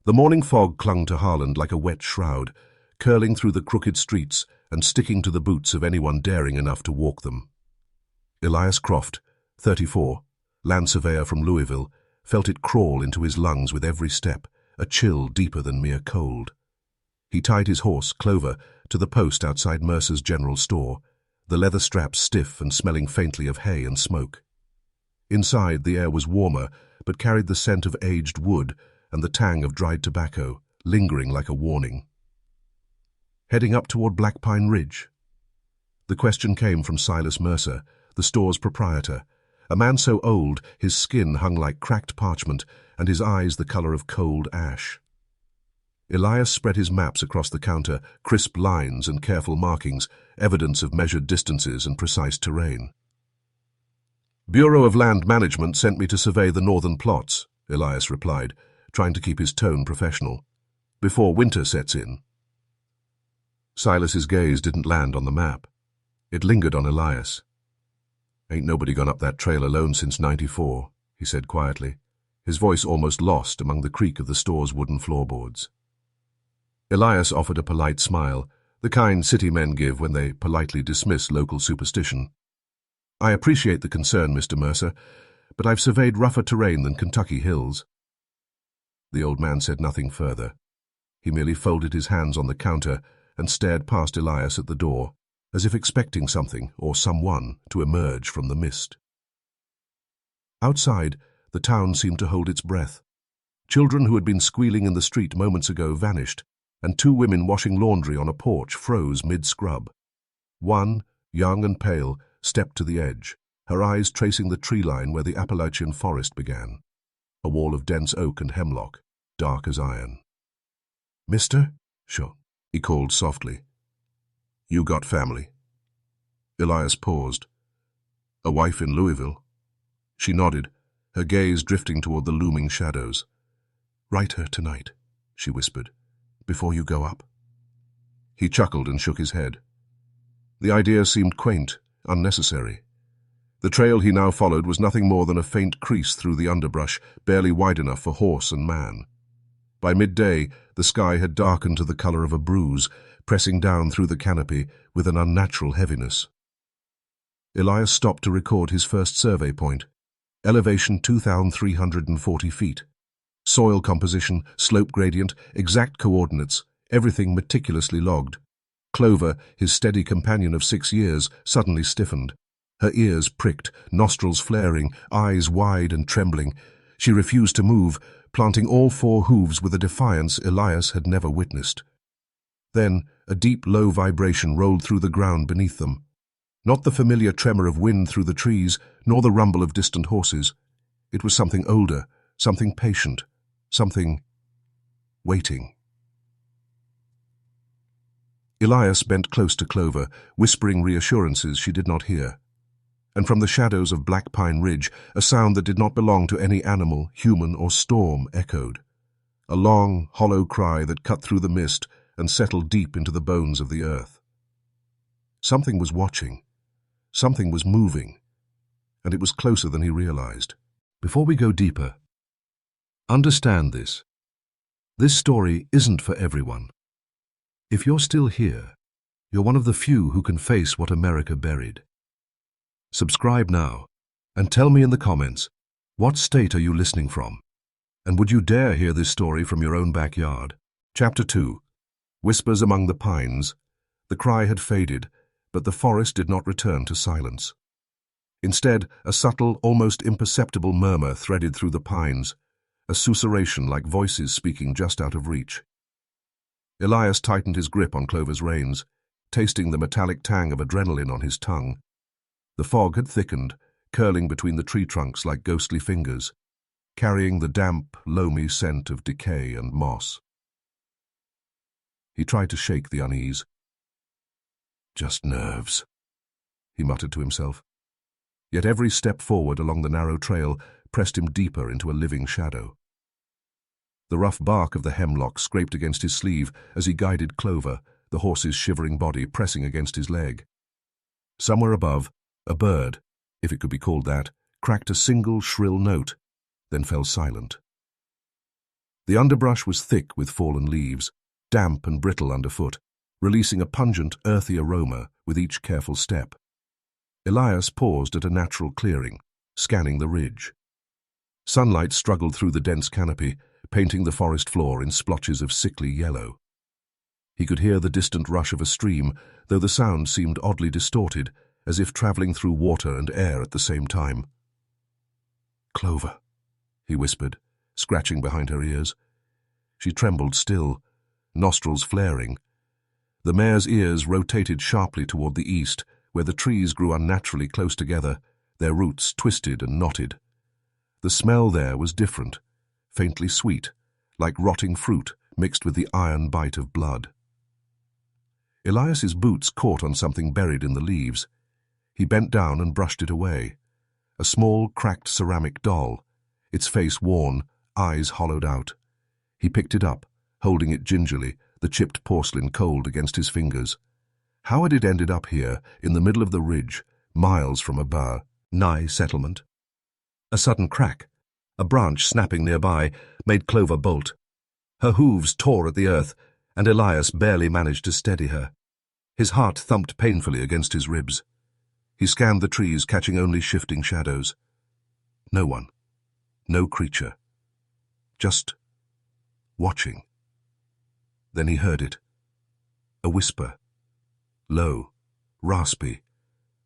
The morning fog clung to Harland like a wet shroud, curling through the crooked streets and sticking to the boots of anyone daring enough to walk them. Elias Croft, 34, land surveyor from Louisville, felt it crawl into his lungs with every step, a chill deeper than mere cold. He tied his horse, Clover, to the post outside Mercer's general store, the leather straps stiff and smelling faintly of hay and smoke. Inside, the air was warmer, but carried the scent of aged wood and the tang of dried tobacco, lingering like a warning. Heading up toward Blackpine Ridge? The question came from Silas Mercer, the store's proprietor, a man so old his skin hung like cracked parchment and his eyes the color of cold ash. Elias spread his maps across the counter, crisp lines and careful markings, evidence of measured distances and precise terrain. "Bureau of Land Management sent me to survey the northern plots," Elias replied, trying to keep his tone professional, "before winter sets in." Silas's gaze didn't land on the map. It lingered on Elias. "Ain't nobody gone up that trail alone since '94, he said quietly, his voice almost lost among the creak of the store's wooden floorboards. Elias offered a polite smile, the kind city men give when they politely dismiss local superstition. "I appreciate the concern, Mr. Mercer, but I've surveyed rougher terrain than Kentucky hills." The old man said nothing further. He merely folded his hands on the counter and stared past Elias at the door, as if expecting something or someone to emerge from the mist. Outside, the town seemed to hold its breath. Children who had been squealing in the street moments ago vanished, and two women washing laundry on a porch froze mid-scrub. One, young and pale, stepped to the edge, her eyes tracing the tree line where the Appalachian forest began, a wall of dense oak and hemlock, dark as iron. "Mister?" "Sure," he called softly. "You got family?" Elias paused. "A wife in Louisville?" She nodded, her gaze drifting toward the looming shadows. "Write her tonight," she whispered, "before you go up." He chuckled and shook his head. The idea seemed quaint, unnecessary. The trail he now followed was nothing more than a faint crease through the underbrush, barely wide enough for horse and man. By midday, the sky had darkened to the color of a bruise, pressing down through the canopy with an unnatural heaviness. Elias stopped to record his first survey point. Elevation 2,340 feet. Soil composition, slope gradient, exact coordinates, everything meticulously logged. Clover, his steady companion of 6 years, suddenly stiffened. Her ears pricked, nostrils flaring, eyes wide and trembling. She refused to move, planting all 4 hooves with a defiance Elias had never witnessed. Then, a deep, low vibration rolled through the ground beneath them. Not the familiar tremor of wind through the trees, nor the rumble of distant horses. It was something older, something patient, something waiting. Elias bent close to Clover, whispering reassurances she did not hear. And from the shadows of Blackpine Ridge, a sound that did not belong to any animal, human, or storm echoed. A long, hollow cry that cut through the mist and settled deep into the bones of the earth. Something was watching. Something was moving. And it was closer than he realized. Before we go deeper, understand this. This story isn't for everyone. If you're still here, you're one of the few who can face what America buried. Subscribe now, and tell me in the comments, what state are you listening from? And would you dare hear this story from your own backyard? Chapter 2. Whispers Among the Pines. The cry had faded, but the forest did not return to silence. Instead, a subtle, almost imperceptible murmur threaded through the pines, a susurration like voices speaking just out of reach. Elias tightened his grip on Clover's reins, tasting the metallic tang of adrenaline on his tongue. The fog had thickened, curling between the tree trunks like ghostly fingers, carrying the damp, loamy scent of decay and moss. He tried to shake the unease. "Just nerves," he muttered to himself. Yet every step forward along the narrow trail pressed him deeper into a living shadow. The rough bark of the hemlock scraped against his sleeve as he guided Clover, the horse's shivering body pressing against his leg. Somewhere above, a bird, if it could be called that, cracked a single shrill note, then fell silent. The underbrush was thick with fallen leaves, damp and brittle underfoot, releasing a pungent, earthy aroma with each careful step. Elias paused at a natural clearing, scanning the ridge. Sunlight struggled through the dense canopy, painting the forest floor in splotches of sickly yellow. He could hear the distant rush of a stream, though the sound seemed oddly distorted, as if travelling through water and air at the same time. "Clover," he whispered, scratching behind her ears. She trembled still, nostrils flaring. The mare's ears rotated sharply toward the east, where the trees grew unnaturally close together, their roots twisted and knotted. The smell there was different, faintly sweet, like rotting fruit mixed with the iron bite of blood. Elias's boots caught on something buried in the leaves. He bent down and brushed it away. A small, cracked ceramic doll, its face worn, eyes hollowed out. He picked it up, holding it gingerly, the chipped porcelain cold against his fingers. How had it ended up here, in the middle of the ridge, miles from a bar, nigh settlement? A sudden crack, a branch snapping nearby, made Clover bolt. Her hooves tore at the earth, and Elias barely managed to steady her. His heart thumped painfully against his ribs. He scanned the trees, catching only shifting shadows. No one. No creature. Just watching. Then he heard it. A whisper. Low, raspy,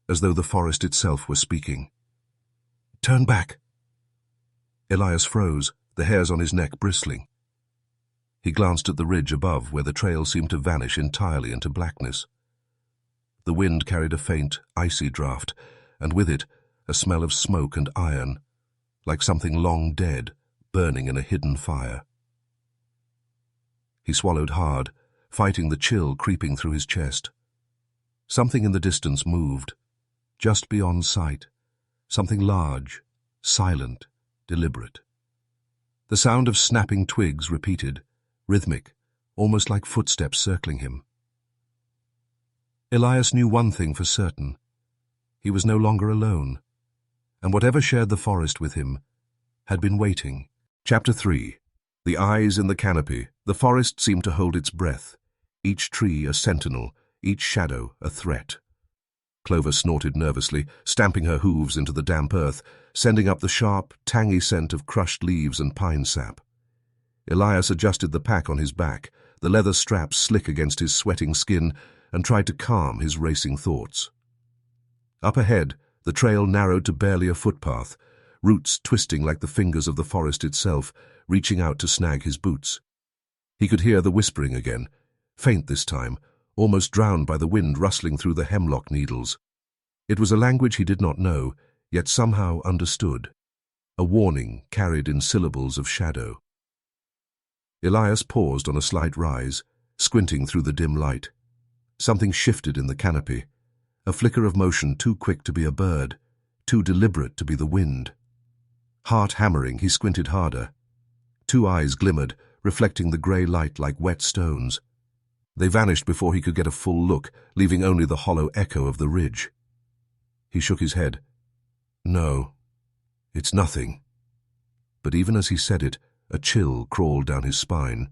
as though the forest itself were speaking. "Turn back." Elias froze, the hairs on his neck bristling. He glanced at the ridge above, where the trail seemed to vanish entirely into blackness. The wind carried a faint, icy draught, and with it a smell of smoke and iron, like something long dead, burning in a hidden fire. He swallowed hard, fighting the chill creeping through his chest. Something in the distance moved, just beyond sight, something large, silent, deliberate. The sound of snapping twigs repeated, rhythmic, almost like footsteps circling him. Elias knew one thing for certain. He was no longer alone, and whatever shared the forest with him had been waiting. Chapter 3. The eyes in the canopy. The forest seemed to hold its breath, each tree a sentinel, each shadow a threat. Clover snorted nervously, stamping her hooves into the damp earth, sending up the sharp, tangy scent of crushed leaves and pine sap. Elias adjusted the pack on his back, the leather straps slick against his sweating skin, and tried to calm his racing thoughts. Up ahead, the trail narrowed to barely a footpath, roots twisting like the fingers of the forest itself, reaching out to snag his boots. He could hear the whispering again, faint this time, almost drowned by the wind rustling through the hemlock needles. It was a language he did not know, yet somehow understood, a warning carried in syllables of shadow. Elias paused on a slight rise, squinting through the dim light. Something shifted in the canopy, a flicker of motion too quick to be a bird, too deliberate to be the wind. Heart hammering, he squinted harder. Two eyes glimmered, reflecting the grey light like wet stones. They vanished before he could get a full look, leaving only the hollow echo of the ridge. He shook his head. "No, it's nothing." But even as he said it, a chill crawled down his spine.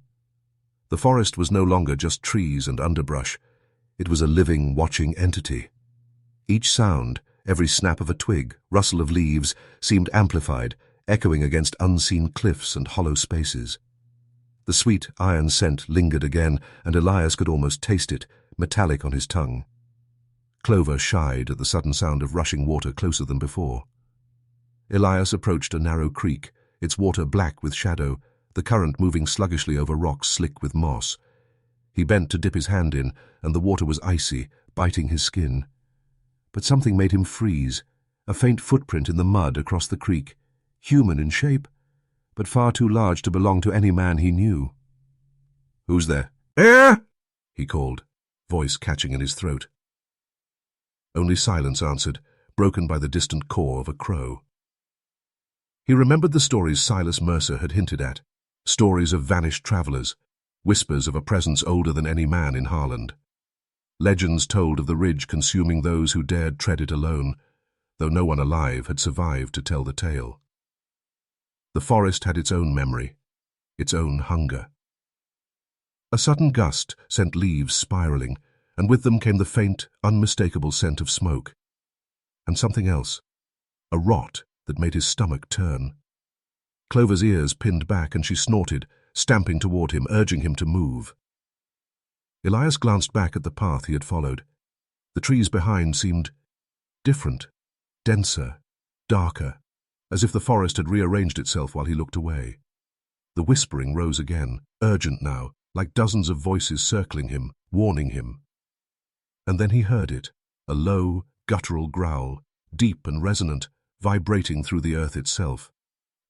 The forest was no longer just trees and underbrush. It was a living, watching entity. Each sound, every snap of a twig, rustle of leaves, seemed amplified, echoing against unseen cliffs and hollow spaces. The sweet iron scent lingered again, and Elias could almost taste it, metallic on his tongue. Clover shied at the sudden sound of rushing water closer than before. Elias approached a narrow creek, its water black with shadow, the current moving sluggishly over rocks slick with moss. He bent to dip his hand in, and the water was icy, biting his skin. But something made him freeze, a faint footprint in the mud across the creek, human in shape, but far too large to belong to any man he knew. "Who's there?" "Eh?" he called, voice catching in his throat. Only silence answered, broken by the distant caw of a crow. He remembered the stories Silas Mercer had hinted at, stories of vanished travellers, whispers of a presence older than any man in Harland. Legends told of the ridge consuming those who dared tread it alone, though no one alive had survived to tell the tale. The forest had its own memory, its own hunger. A sudden gust sent leaves spiraling, and with them came the faint, unmistakable scent of smoke. And something else, a rot that made his stomach turn. Clover's ears pinned back and she snorted, stamping toward him, urging him to move. Elias glanced back at the path he had followed. The trees behind seemed different, denser, darker, as if the forest had rearranged itself while he looked away. The whispering rose again, urgent now, like dozens of voices circling him, warning him. And then he heard it, a low, guttural growl, deep and resonant, vibrating through the earth itself.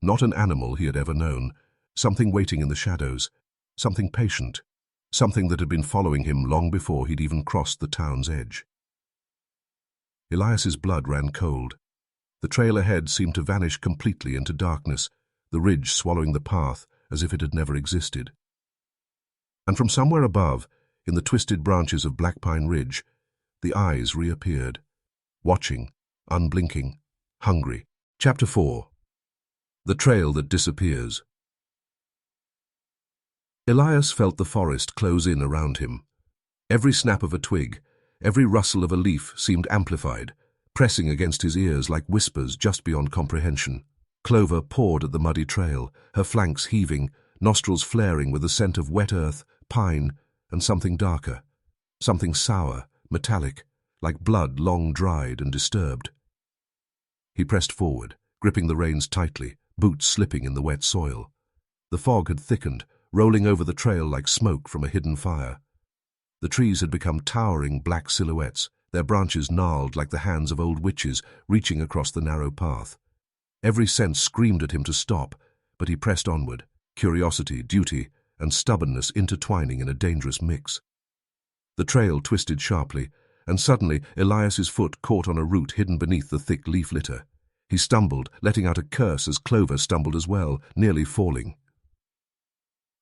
Not an animal he had ever known, something waiting in the shadows, something patient, something that had been following him long before he'd even crossed the town's edge. Elias's blood ran cold. The trail ahead seemed to vanish completely into darkness, the ridge swallowing the path as if it had never existed. And from somewhere above, in the twisted branches of Blackpine Ridge, the eyes reappeared, watching, unblinking, hungry. Chapter 4. The Trail That Disappears. Elias felt the forest close in around him. Every snap of a twig, every rustle of a leaf seemed amplified, pressing against his ears like whispers just beyond comprehension. Clover pawed at the muddy trail, her flanks heaving, nostrils flaring with the scent of wet earth, pine, and something darker, something sour, metallic, like blood long dried and disturbed. He pressed forward, gripping the reins tightly, boots slipping in the wet soil. The fog had thickened, rolling over the trail like smoke from a hidden fire. The trees had become towering black silhouettes, their branches gnarled like the hands of old witches reaching across the narrow path. Every sense screamed at him to stop, but he pressed onward, curiosity, duty, and stubbornness intertwining in a dangerous mix. The trail twisted sharply, and suddenly Elias's foot caught on a root hidden beneath the thick leaf litter. He stumbled, letting out a curse as Clover stumbled as well, nearly falling.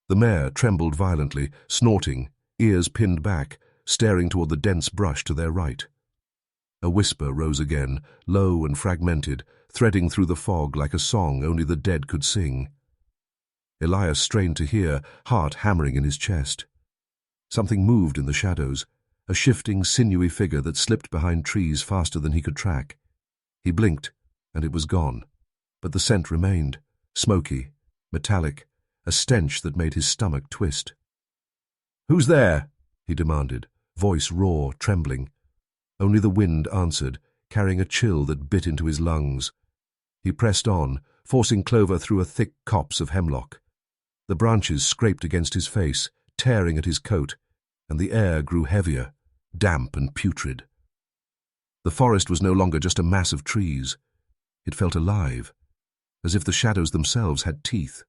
The mare trembled violently, snorting, ears pinned back, staring toward the dense brush to their right. A whisper rose again, low and fragmented, threading through the fog like a song only the dead could sing. Elias strained to hear, heart hammering in his chest. Something moved in the shadows, a shifting, sinewy figure that slipped behind trees faster than he could track. He blinked, and it was gone, but the scent remained, smoky, metallic, a stench that made his stomach twist. "Who's there?" he demanded, voice raw, trembling. Only the wind answered, carrying a chill that bit into his lungs. He pressed on, forcing Clover through a thick copse of hemlock. The branches scraped against his face, tearing at his coat, and the air grew heavier, damp and putrid. The forest was no longer just a mass of trees. It felt alive, as if the shadows themselves had teeth.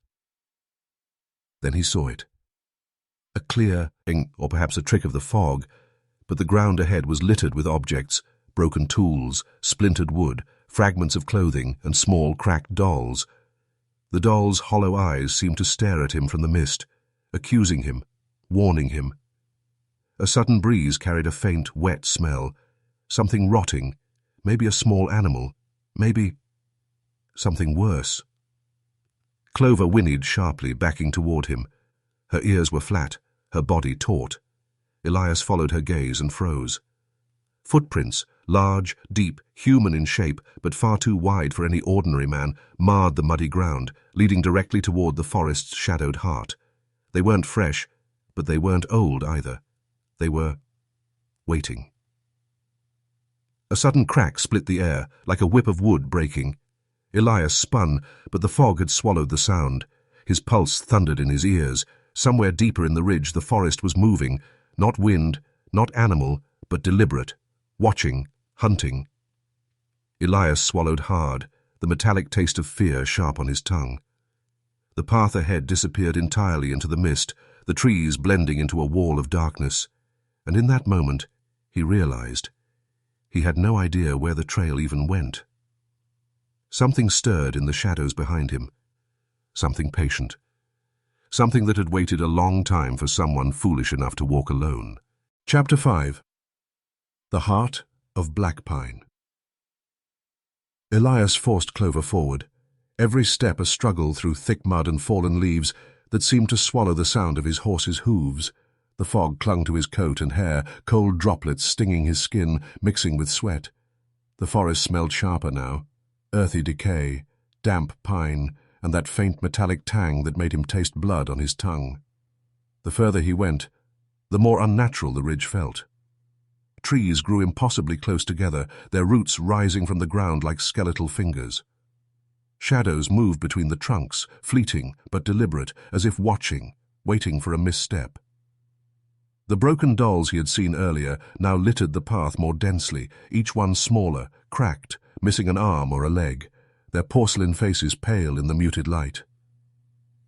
Then he saw it. A clear, or perhaps a trick of the fog, but the ground ahead was littered with objects, broken tools, splintered wood, fragments of clothing, and small, cracked dolls. The dolls' hollow eyes seemed to stare at him from the mist, accusing him, warning him. A sudden breeze carried a faint, wet smell, something rotting, maybe a small animal, maybe something worse. Clover whinnied sharply, backing toward him. Her ears were flat, her body taut. Elias followed her gaze and froze. Footprints, large, deep, human in shape, but far too wide for any ordinary man, marred the muddy ground, leading directly toward the forest's shadowed heart. They weren't fresh, but they weren't old either. They were waiting. A sudden crack split the air, like a whip of wood breaking. Elias spun, but the fog had swallowed the sound. His pulse thundered in his ears. Somewhere deeper in the ridge the forest was moving, not wind, not animal, but deliberate, watching, hunting. Elias swallowed hard, the metallic taste of fear sharp on his tongue. The path ahead disappeared entirely into the mist, the trees blending into a wall of darkness. And in that moment, he realized. He had no idea where the trail even went. Something stirred in the shadows behind him. Something patient. Something that had waited a long time for someone foolish enough to walk alone. Chapter 5. The Heart of Blackpine. Elias forced Clover forward, every step a struggle through thick mud and fallen leaves, that seemed to swallow the sound of his horse's hooves. The fog clung to his coat and hair, cold droplets stinging his skin, mixing with sweat. The forest smelled sharper now, earthy decay, damp pine, and that faint metallic tang that made him taste blood on his tongue. The further he went, the more unnatural the ridge felt. Trees grew impossibly close together, their roots rising from the ground like skeletal fingers. Shadows moved between the trunks, fleeting but deliberate, as if watching, waiting for a misstep. The broken dolls he had seen earlier now littered the path more densely, each one smaller, cracked, missing an arm or a leg, their porcelain faces pale in the muted light.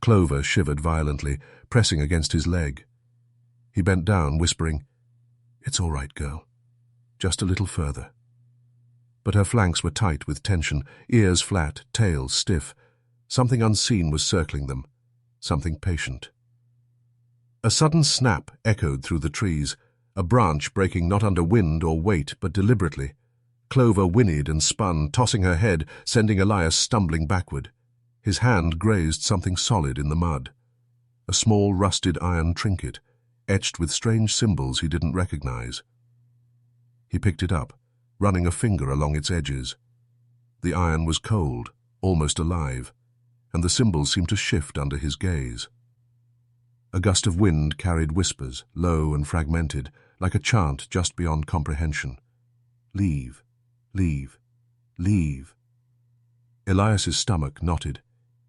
Clover shivered violently, pressing against his leg. He bent down, whispering, "It's all right, girl. Just a little further." But her flanks were tight with tension, ears flat, tail stiff. Something unseen was circling them, something patient. A sudden snap echoed through the trees, a branch breaking not under wind or weight, but deliberately. Clover whinnied and spun, tossing her head, sending Elias stumbling backward. His hand grazed something solid in the mud. A small rusted iron trinket, etched with strange symbols he didn't recognize. He picked it up, running a finger along its edges. The iron was cold, almost alive, and the symbols seemed to shift under his gaze. A gust of wind carried whispers, low and fragmented, like a chant just beyond comprehension. Leave, leave, leave. Elias's stomach knotted.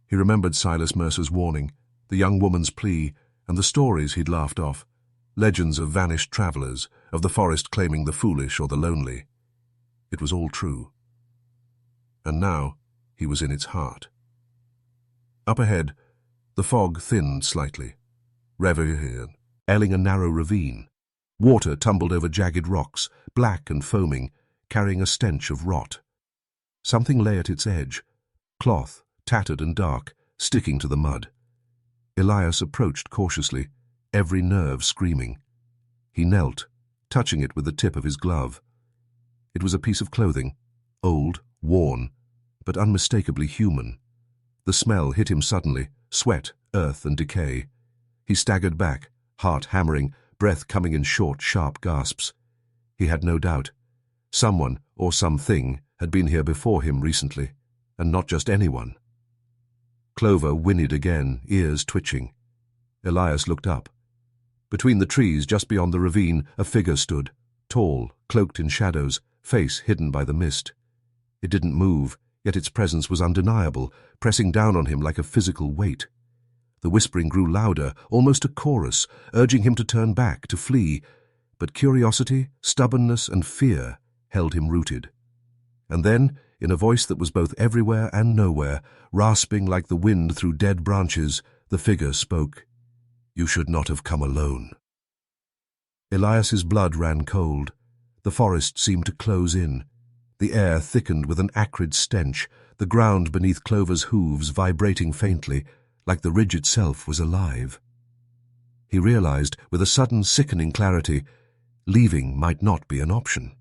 He remembered Silas Mercer's warning, the young woman's plea, and the stories he'd laughed off, legends of vanished travelers, of the forest claiming the foolish or the lonely. It was all true. And now he was in its heart. Up ahead, the fog thinned slightly. Reverie, ailing a narrow ravine. Water tumbled over jagged rocks, black and foaming, carrying a stench of rot. Something lay at its edge, cloth, tattered and dark, sticking to the mud. Elias approached cautiously, every nerve screaming. He knelt, touching it with the tip of his glove. It was a piece of clothing, old, worn, but unmistakably human. The smell hit him suddenly, sweat, earth and decay. He staggered back, heart hammering, breath coming in short, sharp gasps. He had no doubt. Someone, or something, had been here before him recently, and not just anyone. Clover whinnied again, ears twitching. Elias looked up. Between the trees, just beyond the ravine, a figure stood, tall, cloaked in shadows, face hidden by the mist. It didn't move, yet its presence was undeniable, pressing down on him like a physical weight. The whispering grew louder, almost a chorus, urging him to turn back, to flee, but curiosity, stubbornness, and fear held him rooted. And then, in a voice that was both everywhere and nowhere, rasping like the wind through dead branches, the figure spoke. "You should not have come alone." Elias's blood ran cold. The forest seemed to close in. The air thickened with an acrid stench, the ground beneath Clover's hooves vibrating faintly, like the ridge itself was alive. He realized, with a sudden sickening clarity, leaving might not be an option.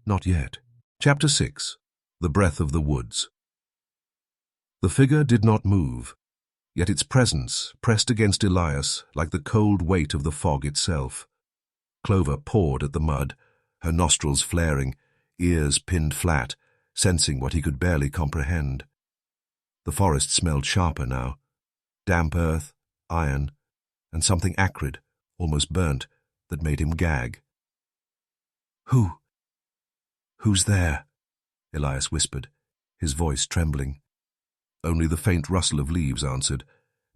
Not yet. Chapter 6. The Breath of the Woods. The figure did not move, yet its presence pressed against Elias like the cold weight of the fog itself. Clover pawed at the mud, her nostrils flaring, ears pinned flat, sensing what he could barely comprehend. The forest smelled sharper now. Damp earth, iron, and something acrid, almost burnt, that made him gag. Who's there?" Elias whispered, his voice trembling. Only the faint rustle of leaves answered,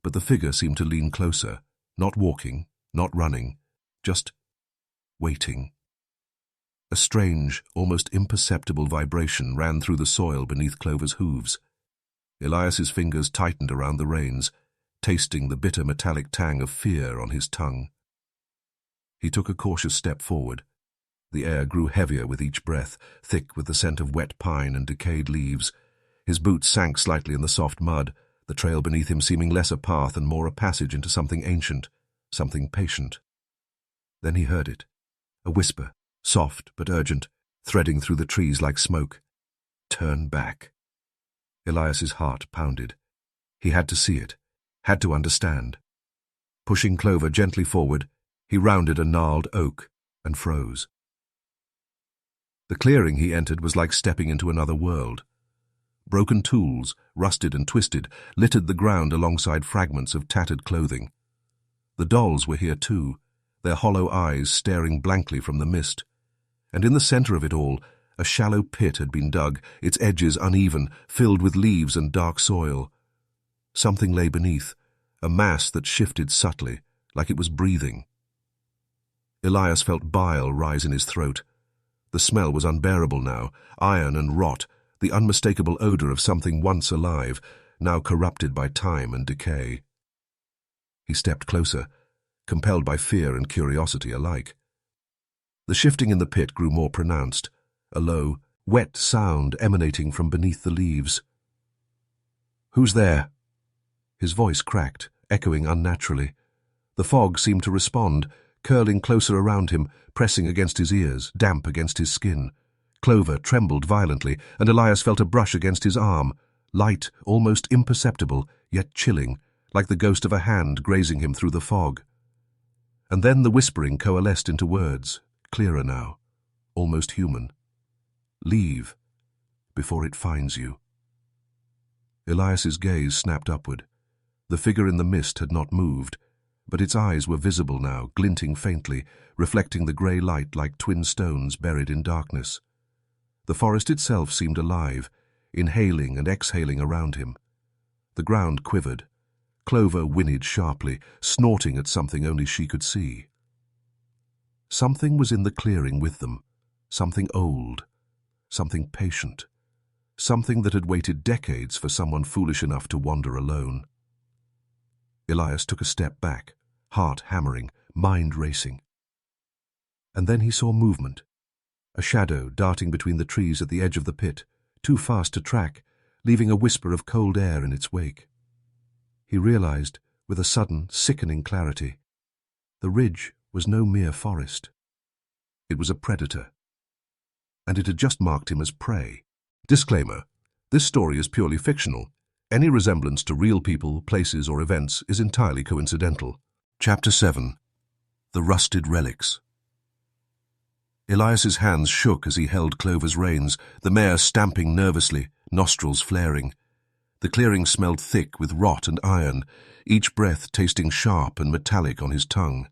but the figure seemed to lean closer, not walking, not running, just waiting. A strange, almost imperceptible vibration ran through the soil beneath Clover's hooves. Elias's fingers tightened around the reins, tasting the bitter metallic tang of fear on his tongue. He took a cautious step forward. The air grew heavier with each breath, thick with the scent of wet pine and decayed leaves. His boots sank slightly in the soft mud, the trail beneath him seeming less a path and more a passage into something ancient, something patient. Then he heard it, a whisper, soft but urgent, threading through the trees like smoke. "Turn back." Elias's heart pounded. He had to see it, had to understand. Pushing Clover gently forward, he rounded a gnarled oak and froze. The clearing he entered was like stepping into another world. Broken tools, rusted and twisted, littered the ground alongside fragments of tattered clothing. The dolls were here too, their hollow eyes staring blankly from the mist. And in the center of it all, a shallow pit had been dug, its edges uneven, filled with leaves and dark soil. Something lay beneath, a mass that shifted subtly, like it was breathing. Elias felt bile rise in his throat. The smell was unbearable now, iron and rot, the unmistakable odor of something once alive, now corrupted by time and decay. He stepped closer, compelled by fear and curiosity alike. The shifting in the pit grew more pronounced, a low, wet sound emanating from beneath the leaves. "Who's there?" His voice cracked, echoing unnaturally. The fog seemed to respond, curling closer around him, pressing against his ears, damp against his skin. Clover trembled violently, and Elias felt a brush against his arm, light, almost imperceptible, yet chilling, like the ghost of a hand grazing him through the fog. And then the whispering coalesced into words, clearer now, almost human. "Leave, before it finds you." Elias's gaze snapped upward. The figure in the mist had not moved, but its eyes were visible now, glinting faintly, reflecting the grey light like twin stones buried in darkness. The forest itself seemed alive, inhaling and exhaling around him. The ground quivered. Clover whinnied sharply, snorting at something only she could see. Something was in the clearing with them, something old, something patient, something that had waited decades for someone foolish enough to wander alone. Elias took a step back, heart hammering, mind racing. And then he saw movement, a shadow darting between the trees at the edge of the pit, too fast to track, leaving a whisper of cold air in its wake. He realized, with a sudden, sickening clarity, the ridge was no mere forest. It was a predator. And it had just marked him as prey. Disclaimer: this story is purely fictional. Any resemblance to real people, places, or events is entirely coincidental. Chapter 7. The Rusted Relics. Elias's hands shook as he held Clover's reins, the mare stamping nervously, nostrils flaring. The clearing smelled thick with rot and iron, each breath tasting sharp and metallic on his tongue.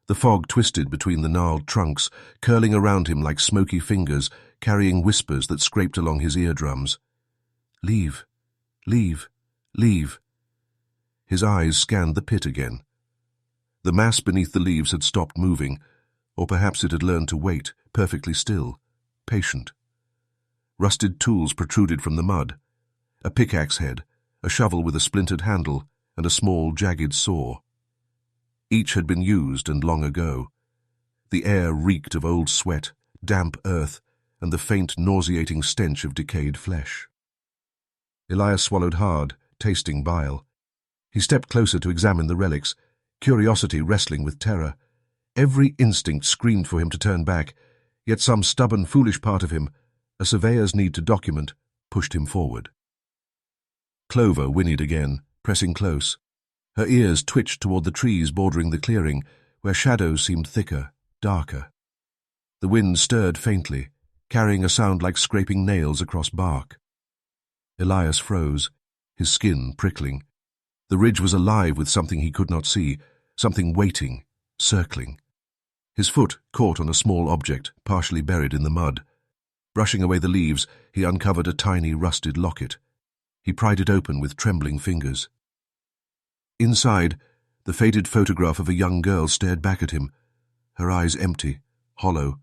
The fog twisted between the gnarled trunks, curling around him like smoky fingers, carrying whispers that scraped along his eardrums. "Leave, leave, leave." His eyes scanned the pit again. The mass beneath the leaves had stopped moving, or perhaps it had learned to wait, perfectly still, patient. Rusted tools protruded from the mud. A pickaxe head, a shovel with a splintered handle, and a small, jagged saw. Each had been used and long ago. The air reeked of old sweat, damp earth, and the faint, nauseating stench of decayed flesh. Elias swallowed hard, tasting bile. He stepped closer to examine the relics, curiosity wrestling with terror. Every instinct screamed for him to turn back, yet some stubborn, foolish part of him, a surveyor's need to document, pushed him forward. Clover whinnied again, pressing close. Her ears twitched toward the trees bordering the clearing, where shadows seemed thicker, darker. The wind stirred faintly, carrying a sound like scraping nails across bark. Elias froze, his skin prickling. The ridge was alive with something he could not see, something waiting, circling. His foot caught on a small object, partially buried in the mud. Brushing away the leaves, he uncovered a tiny rusted locket. He pried it open with trembling fingers. Inside, the faded photograph of a young girl stared back at him, her eyes empty, hollow,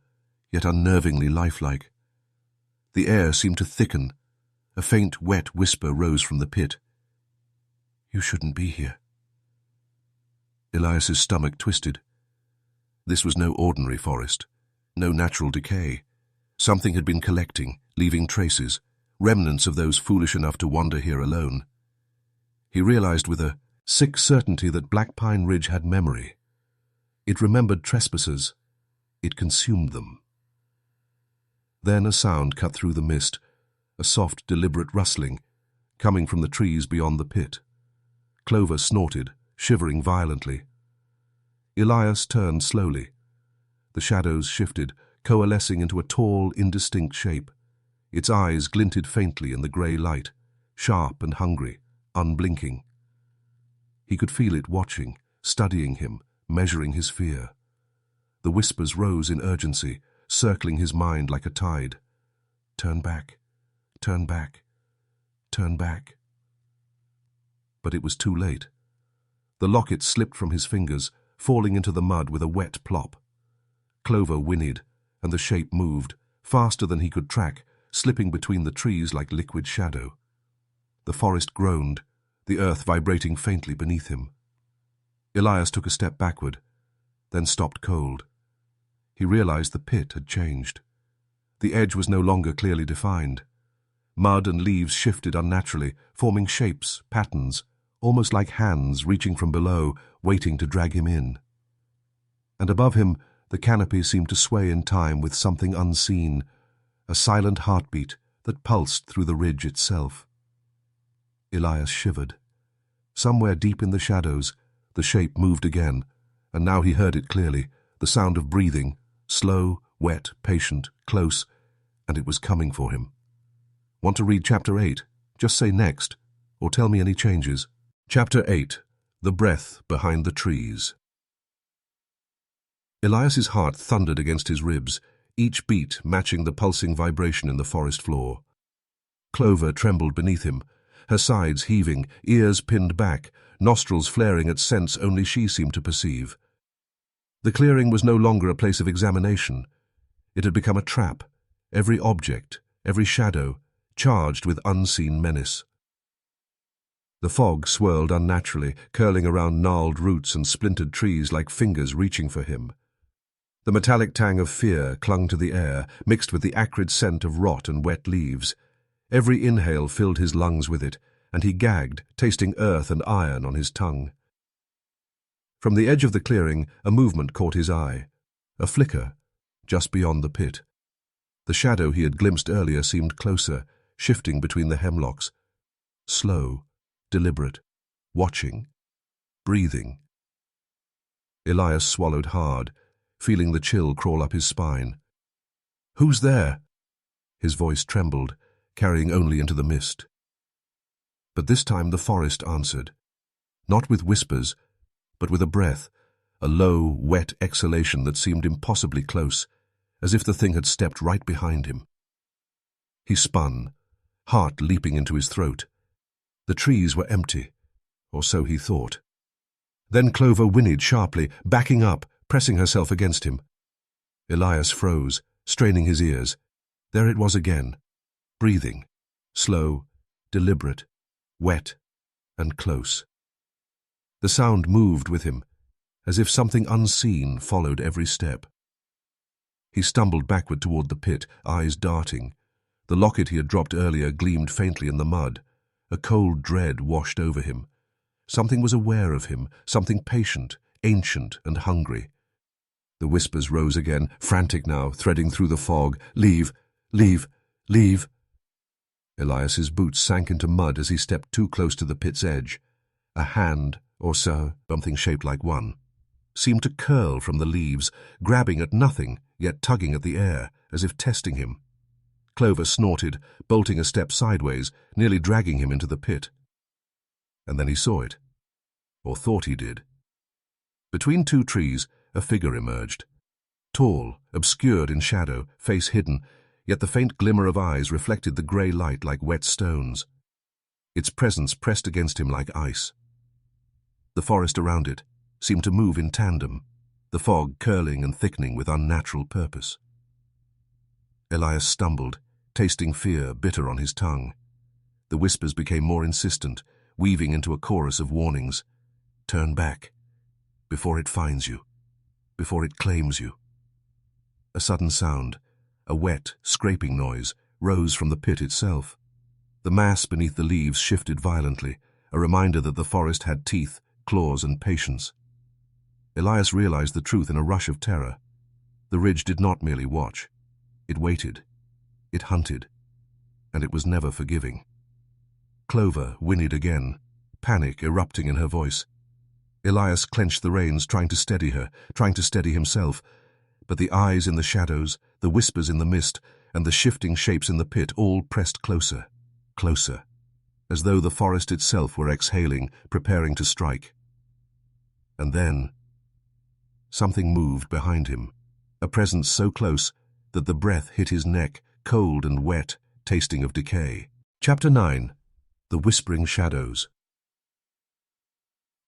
yet unnervingly lifelike. The air seemed to thicken. A faint, wet whisper rose from the pit. "You shouldn't be here." Elias's stomach twisted. This was no ordinary forest, no natural decay. Something had been collecting, leaving traces, remnants of those foolish enough to wander here alone. He realized with a sick certainty that Blackpine Ridge had memory. It remembered trespassers. It consumed them. Then a sound cut through the mist, a soft, deliberate rustling, coming from the trees beyond the pit. Clover snorted, shivering violently. Elias turned slowly. The shadows shifted, coalescing into a tall, indistinct shape. Its eyes glinted faintly in the grey light, sharp and hungry, unblinking. He could feel it watching, studying him, measuring his fear. The whispers rose in urgency, circling his mind like a tide. Turn back, turn back, turn back. But it was too late. The locket slipped from his fingers, falling into the mud with a wet plop. Clover whinnied, and the shape moved, faster than he could track, slipping between the trees like liquid shadow. The forest groaned, the earth vibrating faintly beneath him. Elias took a step backward, then stopped cold. He realized the pit had changed. The edge was no longer clearly defined. Mud and leaves shifted unnaturally, forming shapes, patterns, almost like hands reaching from below, waiting to drag him in. And above him, the canopy seemed to sway in time with something unseen, a silent heartbeat that pulsed through the ridge itself. Elias shivered. Somewhere deep in the shadows, the shape moved again, and now he heard it clearly, the sound of breathing, slow, wet, patient, close, and it was coming for him. Want to read Chapter 8? Just say next, or tell me any changes. Chapter 8. The Breath Behind the Trees. Elias's heart thundered against his ribs, each beat matching the pulsing vibration in the forest floor. Clover trembled beneath him, her sides heaving, ears pinned back, nostrils flaring at scents only she seemed to perceive. The clearing was no longer a place of examination. It had become a trap, every object, every shadow, charged with unseen menace. The fog swirled unnaturally, curling around gnarled roots and splintered trees like fingers reaching for him. The metallic tang of fear clung to the air, mixed with the acrid scent of rot and wet leaves. Every inhale filled his lungs with it, and he gagged, tasting earth and iron on his tongue. From the edge of the clearing, a movement caught his eye. A flicker, just beyond the pit. The shadow he had glimpsed earlier seemed closer, shifting between the hemlocks. Slow, deliberate, watching, breathing. Elias swallowed hard, feeling the chill crawl up his spine. "Who's there?" His voice trembled, carrying only into the mist. But this time the forest answered, not with whispers, but with a breath, a low, wet exhalation that seemed impossibly close, as if the thing had stepped right behind him. He spun, heart leaping into his throat. The trees were empty, or so he thought. Then Clover whinnied sharply, backing up, pressing herself against him. Elias froze, straining his ears. There it was again, breathing, slow, deliberate, wet, and close. The sound moved with him, as if something unseen followed every step. He stumbled backward toward the pit, eyes darting. The locket he had dropped earlier gleamed faintly in the mud. A cold dread washed over him. Something was aware of him, something patient, ancient, and hungry. The whispers rose again, frantic now, threading through the fog. "Leave! Leave! Leave!" Elias's boots sank into mud as he stepped too close to the pit's edge. A hand, or so, something shaped like one, seemed to curl from the leaves, grabbing at nothing, yet tugging at the air, as if testing him. Clover snorted, bolting a step sideways, nearly dragging him into the pit. And then he saw it, or thought he did. Between two trees, a figure emerged. Tall, obscured in shadow, face hidden, yet the faint glimmer of eyes reflected the grey light like wet stones. Its presence pressed against him like ice. The forest around it seemed to move in tandem, the fog curling and thickening with unnatural purpose. Elias stumbled, tasting fear bitter on his tongue. The whispers became more insistent, weaving into a chorus of warnings. Turn back, before it finds you, before it claims you. A sudden sound, a wet, scraping noise, rose from the pit itself. The mass beneath the leaves shifted violently, a reminder that the forest had teeth, claws, and patience. Elias realized the truth in a rush of terror. The ridge did not merely watch. It waited. It hunted. And it was never forgiving. Clover whinnied again, panic erupting in her voice. Elias clenched the reins, trying to steady her, trying to steady himself. But the eyes in the shadows, the whispers in the mist, and the shifting shapes in the pit all pressed closer, closer, as though the forest itself were exhaling, preparing to strike. And then something moved behind him, a presence so close that the breath hit his neck, cold and wet, tasting of decay. Chapter 9. The Whispering Shadows.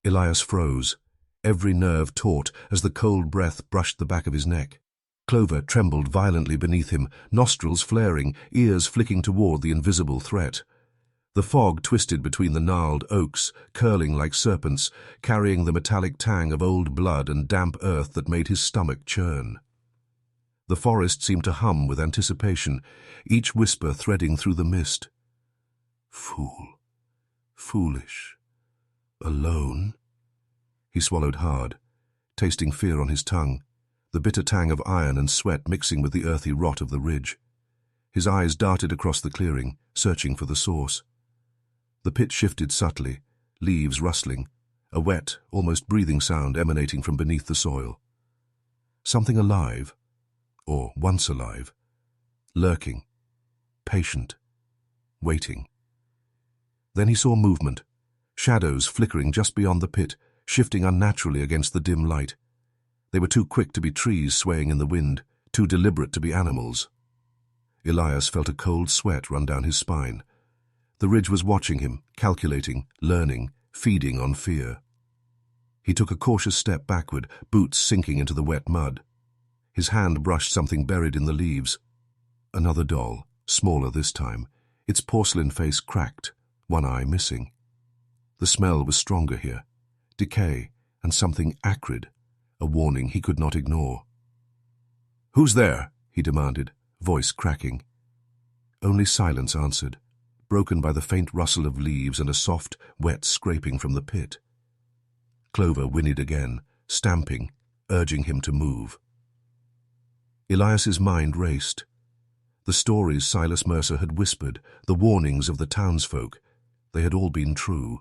Elias froze, every nerve taut as the cold breath brushed the back of his neck. Clover trembled violently beneath him, nostrils flaring, ears flicking toward the invisible threat. The fog twisted between the gnarled oaks, curling like serpents, carrying the metallic tang of old blood and damp earth that made his stomach churn. The forest seemed to hum with anticipation, each whisper threading through the mist. Fool. Foolish. Alone? He swallowed hard, tasting fear on his tongue, the bitter tang of iron and sweat mixing with the earthy rot of the ridge. His eyes darted across the clearing, searching for the source. The pit shifted subtly, leaves rustling, a wet, almost breathing sound emanating from beneath the soil. Something alive, or once alive, lurking, patient, waiting. Then he saw movement, shadows flickering just beyond the pit, shifting unnaturally against the dim light. They were too quick to be trees swaying in the wind, too deliberate to be animals. Elias felt a cold sweat run down his spine. The ridge was watching him, calculating, learning, feeding on fear. He took a cautious step backward, boots sinking into the wet mud. His hand brushed something buried in the leaves. Another doll, smaller this time, its porcelain face cracked, one eye missing. The smell was stronger here, decay and something acrid, a warning he could not ignore. "Who's there?" he demanded, voice cracking. Only silence answered, broken by the faint rustle of leaves and a soft, wet scraping from the pit. Clover whinnied again, stamping, urging him to move. Elias's mind raced. The stories Silas Mercer had whispered, the warnings of the townsfolk, they had all been true.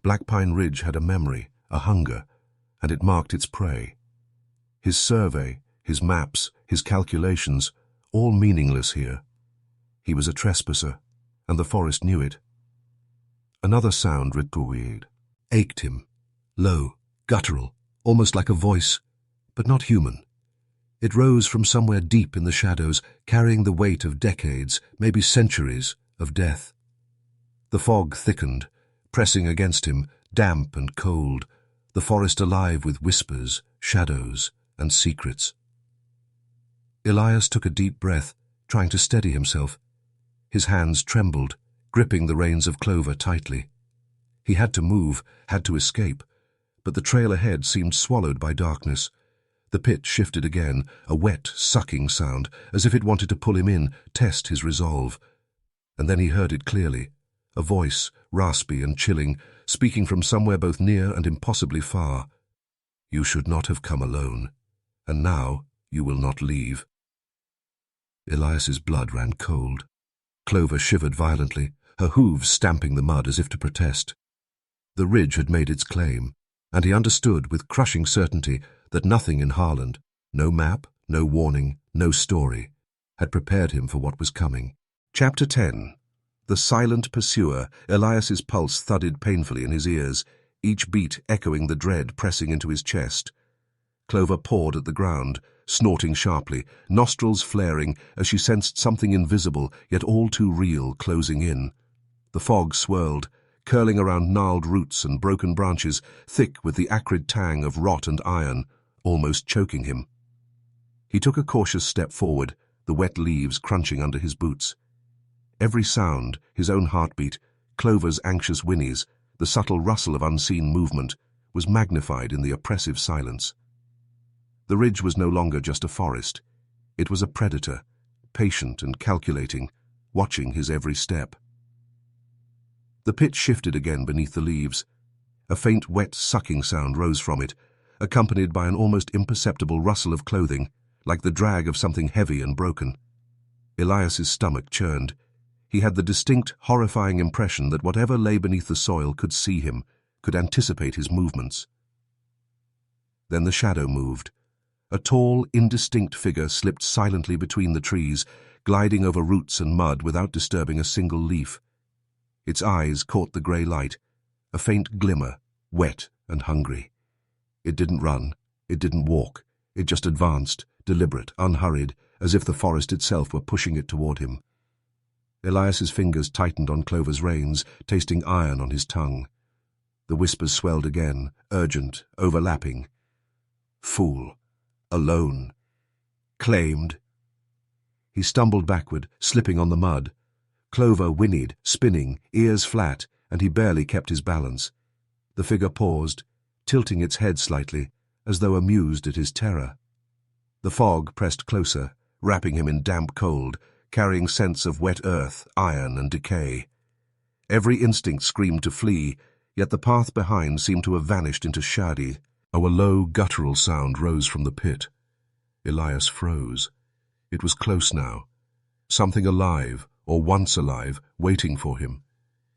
Blackpine Ridge had a memory, a hunger, and it marked its prey. His survey, his maps, his calculations, all meaningless here. He was a trespasser, and the forest knew it. Another sound ached him, low, guttural, almost like a voice, but not human. It rose from somewhere deep in the shadows, carrying the weight of decades, maybe centuries, of death. The fog thickened, pressing against him, damp and cold, the forest alive with whispers, shadows, and secrets. Elias took a deep breath, trying to steady himself. His hands trembled, gripping the reins of Clover tightly. He had to move, had to escape, but the trail ahead seemed swallowed by darkness. The pit shifted again, a wet, sucking sound, as if it wanted to pull him in, test his resolve. And then he heard it clearly, a voice, raspy and chilling, speaking from somewhere both near and impossibly far. "You should not have come alone, and now you will not leave." Elias's blood ran cold. Clover shivered violently, her hooves stamping the mud as if to protest. The ridge had made its claim, and he understood with crushing certainty that nothing in Harland, no map, no warning, no story, had prepared him for what was coming. Chapter 10. The silent pursuer. Elias's pulse thudded painfully in his ears, each beat echoing the dread pressing into his chest. Clover pawed at the ground, snorting sharply, nostrils flaring as she sensed something invisible, yet all too real, closing in. The fog swirled, curling around gnarled roots and broken branches, thick with the acrid tang of rot and iron, almost choking him. He took a cautious step forward, the wet leaves crunching under his boots. Every sound, his own heartbeat, Clover's anxious whinnies, the subtle rustle of unseen movement, was magnified in the oppressive silence. The ridge was no longer just a forest. It was a predator, patient and calculating, watching his every step. The pit shifted again beneath the leaves. A faint, wet, sucking sound rose from it, accompanied by an almost imperceptible rustle of clothing, like the drag of something heavy and broken. Elias's stomach churned. He had the distinct, horrifying impression that whatever lay beneath the soil could see him, could anticipate his movements. Then the shadow moved. A tall, indistinct figure slipped silently between the trees, gliding over roots and mud without disturbing a single leaf. Its eyes caught the grey light, a faint glimmer, wet and hungry. It didn't run, it didn't walk, it just advanced, deliberate, unhurried, as if the forest itself were pushing it toward him. Elias's fingers tightened on Clover's reins, tasting iron on his tongue. The whispers swelled again, urgent, overlapping. Fool. Alone. Claimed. He stumbled backward, slipping on the mud. Clover whinnied, spinning, ears flat, and he barely kept his balance. The figure paused, tilting its head slightly, as though amused at his terror. The fog pressed closer, wrapping him in damp cold, carrying scents of wet earth, iron, and decay. Every instinct screamed to flee, yet the path behind seemed to have vanished into shadi. A low, guttural sound rose from the pit. Elias froze. It was close now. Something alive, or once alive, waiting for him.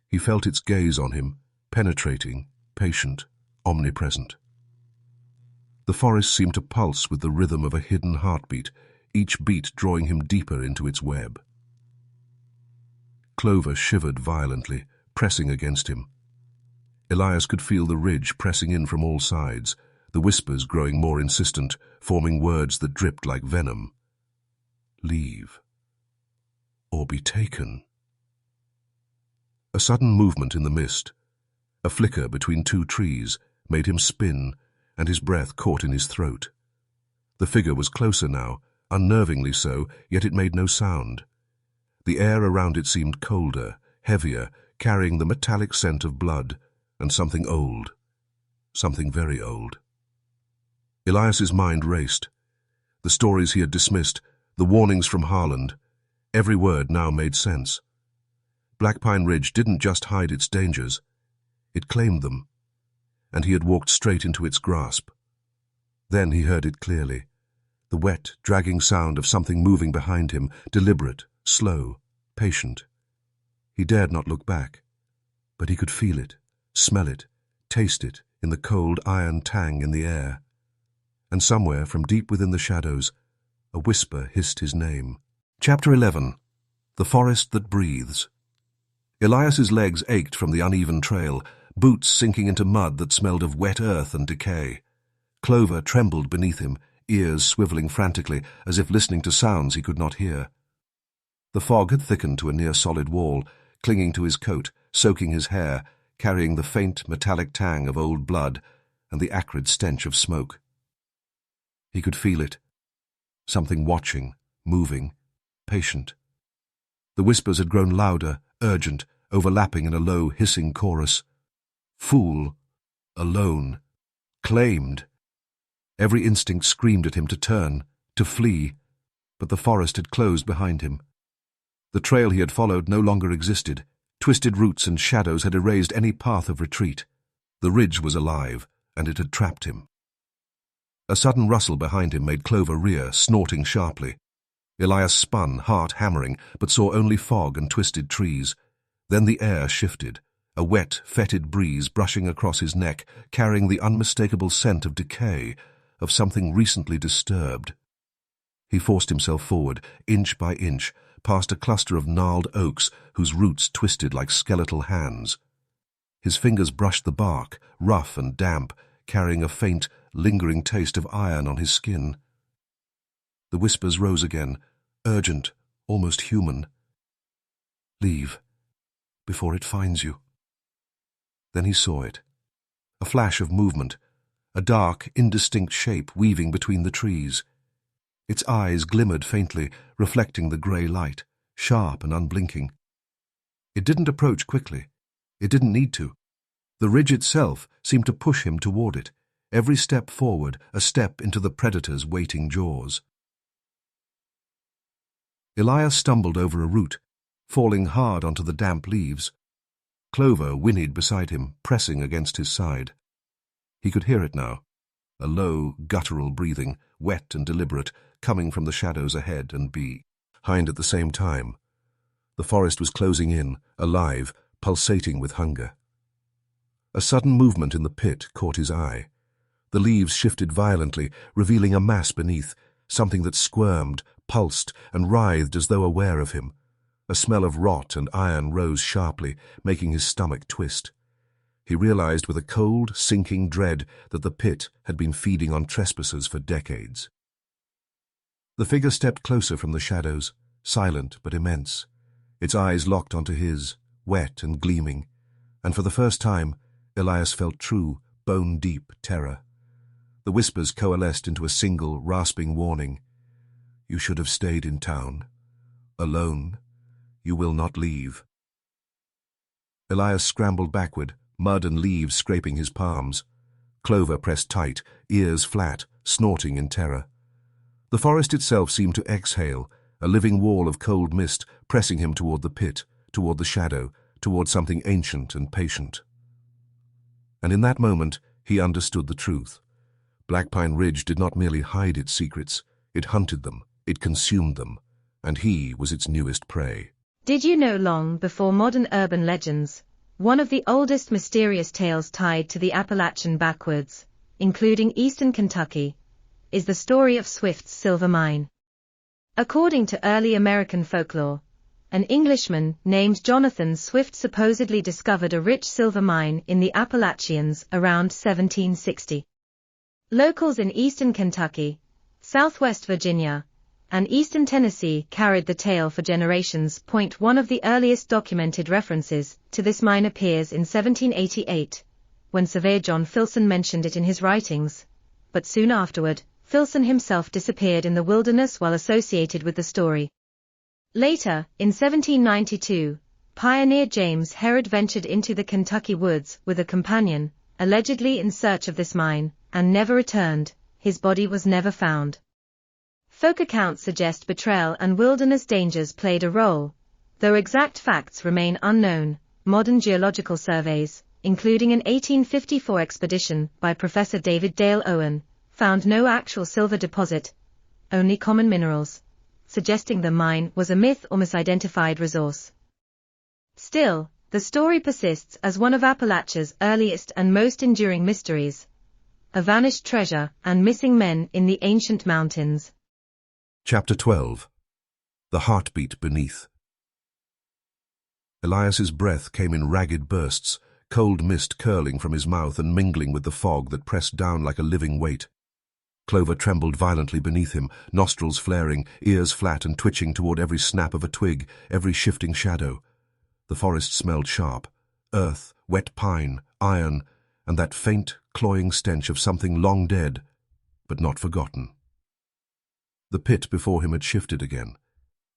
He felt its gaze on him, penetrating, patient, omnipresent. The forest seemed to pulse with the rhythm of a hidden heartbeat, each beat drawing him deeper into its web. Clover shivered violently, pressing against him. Elias could feel the ridge pressing in from all sides, the whispers growing more insistent, forming words that dripped like venom. Leave. Or be taken. A sudden movement in the mist, a flicker between two trees, made him spin, and his breath caught in his throat. The figure was closer now, unnervingly so, yet it made no sound. The air around it seemed colder, heavier, carrying the metallic scent of blood, and something old, something very old. Elias's mind raced. The stories he had dismissed, the warnings from Harland, every word now made sense. Blackpine Ridge didn't just hide its dangers, it claimed them, and he had walked straight into its grasp. Then he heard it clearly, the wet, dragging sound of something moving behind him, deliberate, slow, patient. He dared not look back, but he could feel it, smell it, taste it in the cold iron tang in the air. And somewhere, from deep within the shadows, a whisper hissed his name. Chapter 11. The Forest That Breathes. Elias's legs ached from the uneven trail, boots sinking into mud that smelled of wet earth and decay. Clover trembled beneath him, ears swiveling frantically, as if listening to sounds he could not hear. The fog had thickened to a near-solid wall, clinging to his coat, soaking his hair, carrying the faint, metallic tang of old blood and the acrid stench of smoke. He could feel it. Something watching, moving, patient. The whispers had grown louder, urgent, overlapping in a low, hissing chorus. Fool. Alone. Claimed. Every instinct screamed at him to turn, to flee, but the forest had closed behind him. The trail he had followed no longer existed. Twisted roots and shadows had erased any path of retreat. The ridge was alive, and it had trapped him. A sudden rustle behind him made Clover rear, snorting sharply. Elias spun, heart hammering, but saw only fog and twisted trees. Then the air shifted, a wet, fetid breeze brushing across his neck, carrying the unmistakable scent of decay, of something recently disturbed. He forced himself forward, inch by inch, past a cluster of gnarled oaks whose roots twisted like skeletal hands. His fingers brushed the bark, rough and damp, carrying a faint, lingering taste of iron on his skin. The whispers rose again, urgent, almost human. Leave, before it finds you. Then he saw it. A flash of movement, a dark, indistinct shape weaving between the trees. Its eyes glimmered faintly, reflecting the grey light, sharp and unblinking. It didn't approach quickly. It didn't need to. The ridge itself seemed to push him toward it, every step forward a step into the predator's waiting jaws. Elias stumbled over a root, falling hard onto the damp leaves. Clover whinnied beside him, pressing against his side. He could hear it now, a low, guttural breathing, wet and deliberate, coming from the shadows ahead and behind at the same time. The forest was closing in, alive, pulsating with hunger. A sudden movement in the pit caught his eye. The leaves shifted violently, revealing a mass beneath, something that squirmed, pulsed, and writhed as though aware of him. A smell of rot and iron rose sharply, making his stomach twist. He realized with a cold, sinking dread that the pit had been feeding on trespassers for decades. The figure stepped closer from the shadows, silent but immense. Its eyes locked onto his, wet and gleaming, and for the first time, Elias felt true, bone-deep terror. The whispers coalesced into a single, rasping warning. You should have stayed in town. Alone. You will not leave. Elias scrambled backward, mud and leaves scraping his palms. Clover pressed tight, ears flat, snorting in terror. The forest itself seemed to exhale, a living wall of cold mist pressing him toward the pit, toward the shadow, toward something ancient and patient. And in that moment, he understood the truth. Blackpine Ridge did not merely hide its secrets, it hunted them, it consumed them, and he was its newest prey. Did you know long before modern urban legends, one of the oldest mysterious tales tied to the Appalachian backwoods, including eastern Kentucky, is the story of Swift's silver mine. According to early American folklore, an Englishman named Jonathan Swift supposedly discovered a rich silver mine in the Appalachians around 1760. Locals in eastern Kentucky, southwest Virginia, and eastern Tennessee carried the tale for generations. One of the earliest documented references to this mine appears in 1788, when surveyor John Filson mentioned it in his writings, but soon afterward, Filson himself disappeared in the wilderness while associated with the story. Later, in 1792, pioneer James Herod ventured into the Kentucky woods with a companion, allegedly in search of this mine, and never returned. His body was never found. Folk accounts suggest betrayal and wilderness dangers played a role, though exact facts remain unknown. Modern geological surveys, including an 1854 expedition by Professor David Dale Owen, found no actual silver deposit, only common minerals, suggesting the mine was a myth or misidentified resource. Still, the story persists as one of Appalachia's earliest and most enduring mysteries, a vanished treasure and missing men in the ancient mountains. Chapter 12. The Heartbeat Beneath. Elias's breath came in ragged bursts, cold mist curling from his mouth and mingling with the fog that pressed down like a living weight. Clover trembled violently beneath him, nostrils flaring, ears flat and twitching toward every snap of a twig, every shifting shadow. The forest smelled sharp, earth, wet pine, iron, and that faint, cloying stench of something long dead, but not forgotten. The pit before him had shifted again.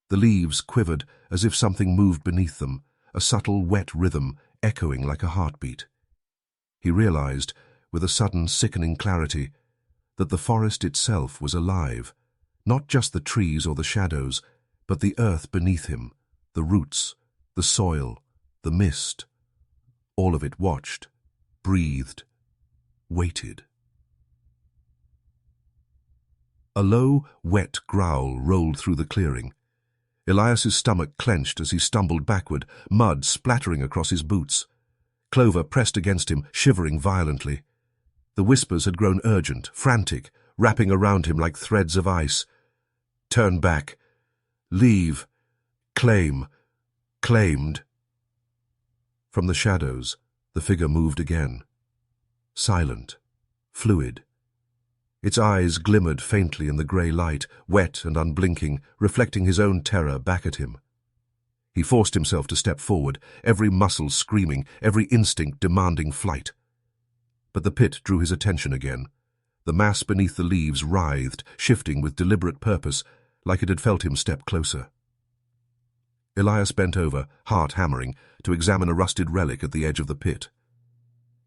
The leaves quivered as if something moved beneath them, a subtle, wet rhythm echoing like a heartbeat. He realized, with a sudden, sickening clarity, that the forest itself was alive, not just the trees or the shadows, but the earth beneath him, the roots, the soil, the mist. All of it watched, breathed, waited. A low, wet growl rolled through the clearing. Elias's stomach clenched as he stumbled backward, mud splattering across his boots. Clover pressed against him, shivering violently. The whispers had grown urgent, frantic, wrapping around him like threads of ice. Turn back. Leave. Claim. Claimed. From the shadows, the figure moved again. Silent. Fluid. Its eyes glimmered faintly in the grey light, wet and unblinking, reflecting his own terror back at him. He forced himself to step forward, every muscle screaming, every instinct demanding flight. But the pit drew his attention again. The mass beneath the leaves writhed, shifting with deliberate purpose, like it had felt him step closer. Elias bent over, heart hammering, to examine a rusted relic at the edge of the pit.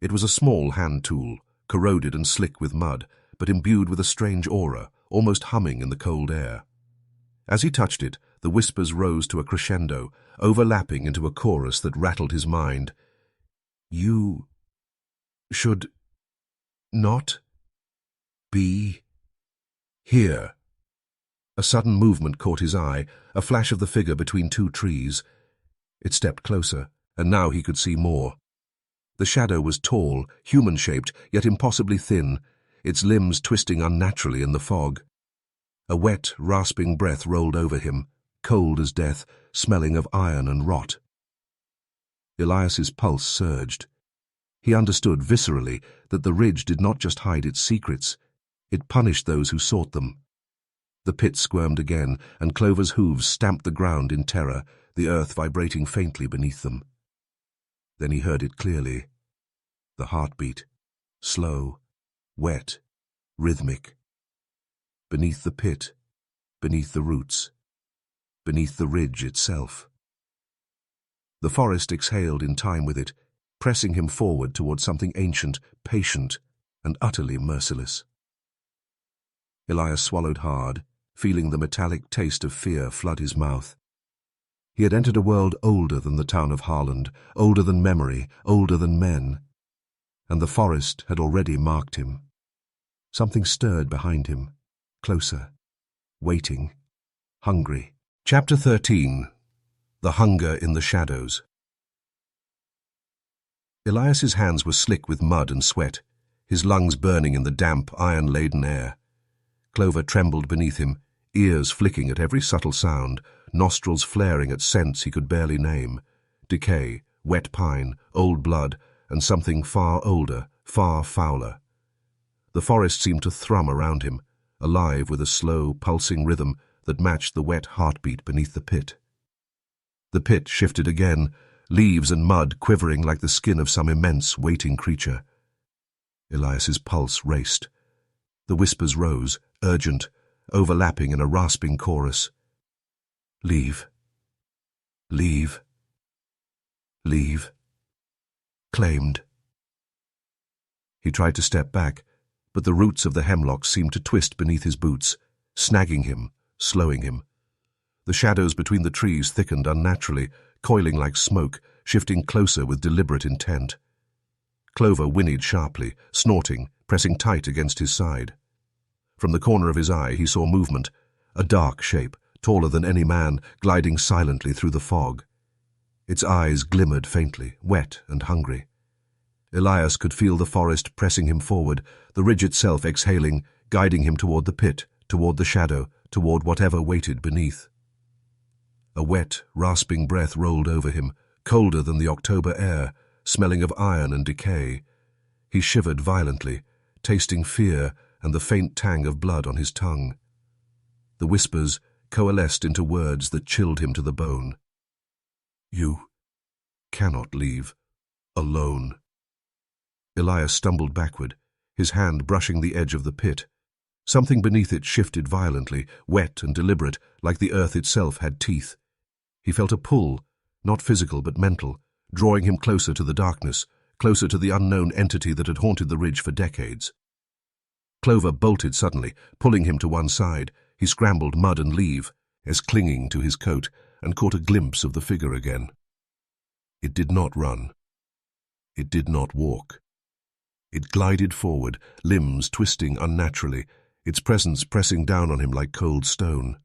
It was a small hand tool, corroded and slick with mud, but imbued with a strange aura, almost humming in the cold air. As he touched it, the whispers rose to a crescendo, overlapping into a chorus that rattled his mind. You should not be here. A sudden movement caught his eye, a flash of the figure between two trees. It stepped closer, and now he could see more. The shadow was tall, human-shaped, yet impossibly thin. its limbs twisting unnaturally in the fog. A wet, rasping breath rolled over him, cold as death, smelling of iron and rot. Elias's pulse surged. He understood viscerally that the ridge did not just hide its secrets, it punished those who sought them. The pit squirmed again, and Clover's hooves stamped the ground in terror, the earth vibrating faintly beneath them. Then he heard it clearly. The heartbeat, slow, wet, rhythmic. Beneath the pit, beneath the roots, beneath the ridge itself. The forest exhaled in time with it, pressing him forward toward something ancient, patient, and utterly merciless. Elias swallowed hard, feeling the metallic taste of fear flood his mouth. He had entered a world older than the town of Harland, older than memory, older than men. And the forest had already marked him. Something stirred behind him, closer, waiting, hungry. Chapter 13. The Hunger in the Shadows. Elias's hands were slick with mud and sweat, his lungs burning in the damp, iron-laden air. Clover trembled beneath him, ears flicking at every subtle sound, nostrils flaring at scents he could barely name. Decay, wet pine, old blood, and something far older, far fouler. The forest seemed to thrum around him, alive with a slow, pulsing rhythm that matched the wet heartbeat beneath the pit. The pit shifted again, leaves and mud quivering like the skin of some immense, waiting creature. Elias's pulse raced. The whispers rose, urgent, overlapping in a rasping chorus. Leave. Leave. Leave. Claimed. He tried to step back, but the roots of the hemlocks seemed to twist beneath his boots, snagging him, slowing him. The shadows between the trees thickened unnaturally, coiling like smoke, shifting closer with deliberate intent. Clover whinnied sharply, snorting, pressing tight against his side. From the corner of his eye he saw movement, a dark shape, taller than any man, gliding silently through the fog. Its eyes glimmered faintly, wet and hungry. Elias could feel the forest pressing him forward, the ridge itself exhaling, guiding him toward the pit, toward the shadow, toward whatever waited beneath. A wet, rasping breath rolled over him, colder than the October air, smelling of iron and decay. He shivered violently, tasting fear and the faint tang of blood on his tongue. The whispers coalesced into words that chilled him to the bone. You cannot leave alone. Elias stumbled backward, his hand brushing the edge of the pit. Something beneath it shifted violently, wet and deliberate, like the earth itself had teeth. He felt a pull, not physical but mental, drawing him closer to the darkness, closer to the unknown entity that had haunted the ridge for decades. Clover bolted suddenly, pulling him to one side. He scrambled mud and leaf, as clinging to his coat, and caught a glimpse of the figure again. It did not run. It did not walk. It glided forward, limbs twisting unnaturally, its presence pressing down on him like cold stone.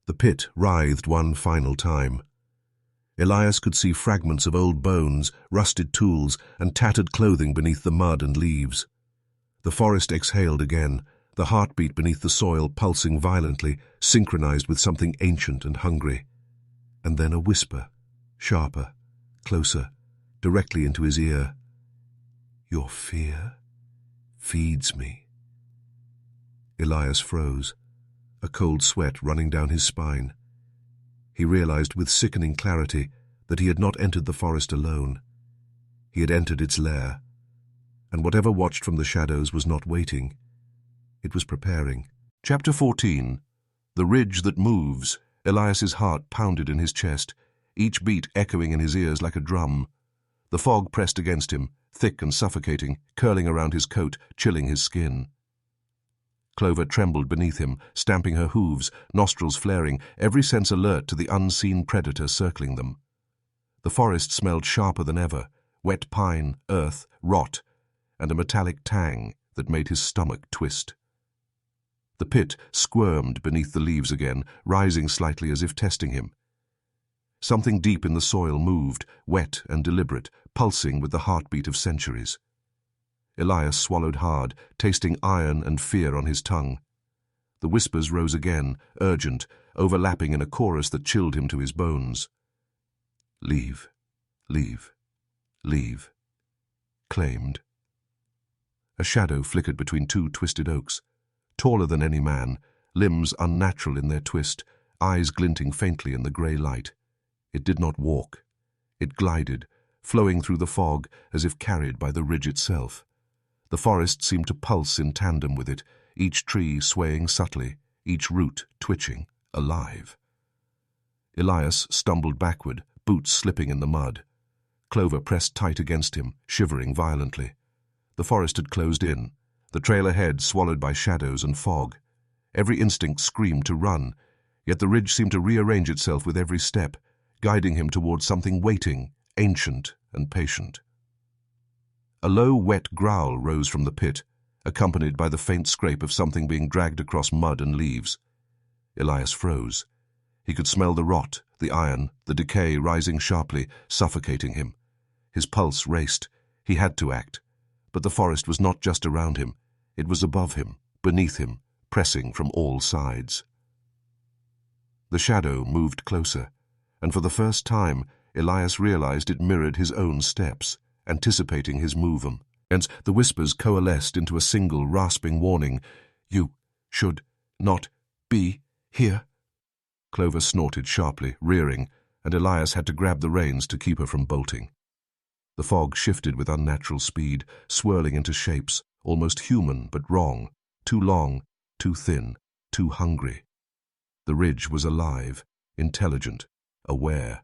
The pit writhed one final time. Elias could see fragments of old bones, rusted tools, and tattered clothing beneath the mud and leaves. The forest exhaled again, the heartbeat beneath the soil pulsing violently, synchronized with something ancient and hungry. And then a whisper, sharper, closer, directly into his ear. Your fear feeds me. Elias froze, a cold sweat running down his spine. He realized with sickening clarity that he had not entered the forest alone. He had entered its lair, and whatever watched from the shadows was not waiting. It was preparing. Chapter 14. The Ridge That Moves. Elias's heart pounded in his chest, each beat echoing in his ears like a drum. The fog pressed against him, thick and suffocating, curling around his coat, chilling his skin. Clover trembled beneath him, stamping her hooves, nostrils flaring, every sense alert to the unseen predator circling them. The forest smelled sharper than ever, wet pine, earth, rot, and a metallic tang that made his stomach twist. The pit squirmed beneath the leaves again, rising slightly as if testing him. Something deep in the soil moved, wet and deliberate, pulsing with the heartbeat of centuries. Elias swallowed hard, tasting iron and fear on his tongue. The whispers rose again, urgent, overlapping in a chorus that chilled him to his bones. Leave, leave, leave. Claimed. A shadow flickered between two twisted oaks, taller than any man, limbs unnatural in their twist, eyes glinting faintly in the grey light. It did not walk. It glided, flowing through the fog as if carried by the ridge itself. The forest seemed to pulse in tandem with it, each tree swaying subtly, each root twitching, alive. Elias stumbled backward, boots slipping in the mud. Clover pressed tight against him, shivering violently. The forest had closed in, the trail ahead swallowed by shadows and fog. Every instinct screamed to run, yet the ridge seemed to rearrange itself with every step, guiding him towards something waiting, ancient and patient. A low, wet growl rose from the pit, accompanied by the faint scrape of something being dragged across mud and leaves. Elias froze. He could smell the rot, the iron, the decay rising sharply, suffocating him. His pulse raced. He had to act. But the forest was not just around him. It was above him, beneath him, pressing from all sides. The shadow moved closer, and for the first time Elias realized it mirrored his own steps, anticipating his movement. Hence the whispers coalesced into a single rasping warning. "You should not be here." Clover snorted sharply, rearing, and Elias had to grab the reins to keep her from bolting. The fog shifted with unnatural speed, swirling into shapes, almost human but wrong, too long, too thin, too hungry. The ridge was alive, intelligent, aware.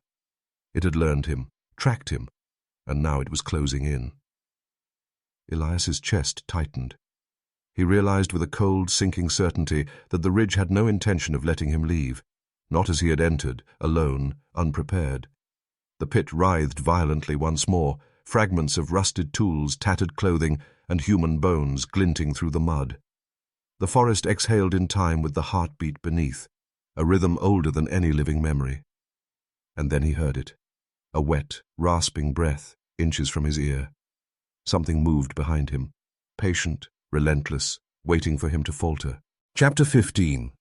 It had learned him, tracked him, and now it was closing in. Elias's chest tightened. He realized with a cold, sinking certainty that the ridge had no intention of letting him leave, not as he had entered, alone, unprepared. The pit writhed violently once more, fragments of rusted tools, tattered clothing, and human bones glinting through the mud. The forest exhaled in time with the heartbeat beneath, a rhythm older than any living memory. And then he heard it, a wet, rasping breath, inches from his ear. Something moved behind him, patient, relentless, waiting for him to falter. Chapter 15.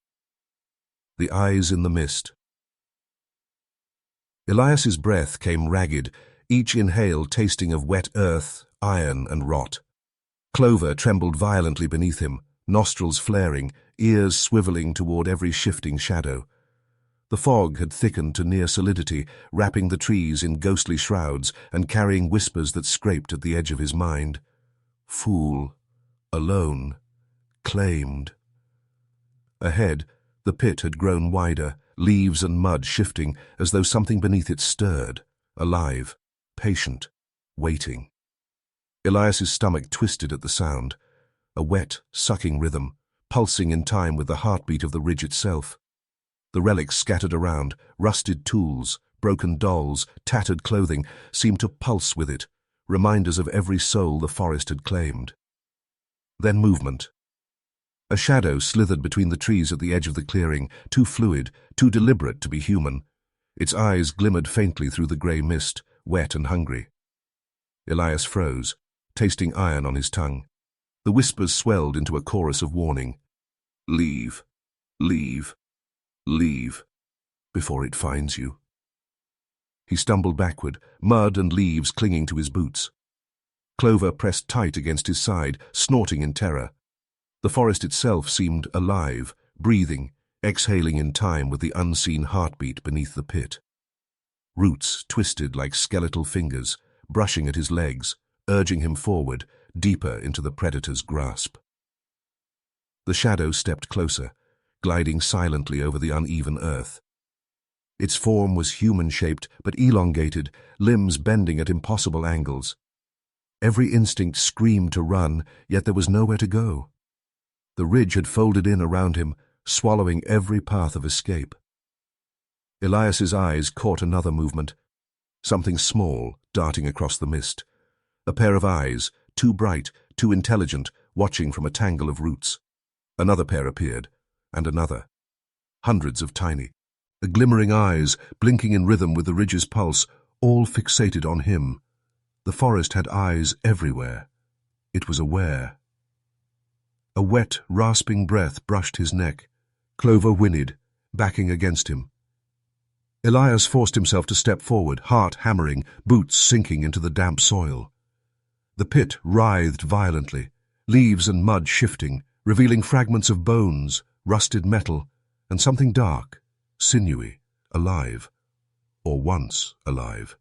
The Eyes in the Mist. Elias's breath came ragged, each inhale tasting of wet earth, iron, and rot. Clover trembled violently beneath him, nostrils flaring, ears swiveling toward every shifting shadow. The fog had thickened to near solidity, wrapping the trees in ghostly shrouds and carrying whispers that scraped at the edge of his mind. Fool. Alone. Claimed. Ahead, the pit had grown wider, leaves and mud shifting as though something beneath it stirred, alive, patient, waiting. Elias's stomach twisted at the sound, a wet, sucking rhythm, pulsing in time with the heartbeat of the ridge itself. The relics scattered around, rusted tools, broken dolls, tattered clothing, seemed to pulse with it, reminders of every soul the forest had claimed. Then movement. A shadow slithered between the trees at the edge of the clearing, too fluid, too deliberate to be human. Its eyes glimmered faintly through the grey mist, wet and hungry. Elias froze, tasting iron on his tongue. The whispers swelled into a chorus of warning. Leave, leave, leave, before it finds you. He stumbled backward, mud and leaves clinging to his boots. Clover pressed tight against his side, snorting in terror. The forest itself seemed alive, breathing, exhaling in time with the unseen heartbeat beneath the pit. Roots twisted like skeletal fingers, brushing at his legs, urging him forward, deeper into the predator's grasp. The shadow stepped closer, gliding silently over the uneven earth. Its form was human-shaped but elongated, limbs bending at impossible angles. Every instinct screamed to run, yet there was nowhere to go. The ridge had folded in around him, swallowing every path of escape. Elias's eyes caught another movement, something small darting across the mist. A pair of eyes, too bright, too intelligent, watching from a tangle of roots. Another pair appeared, and another. Hundreds of tiny, glimmering eyes, blinking in rhythm with the ridge's pulse, all fixated on him. The forest had eyes everywhere. It was aware. A wet, rasping breath brushed his neck. Clover whinnied, backing against him. Elias forced himself to step forward, heart hammering, boots sinking into the damp soil. The pit writhed violently, leaves and mud shifting, revealing fragments of bones, rusted metal, and something dark, sinewy, alive, or once alive.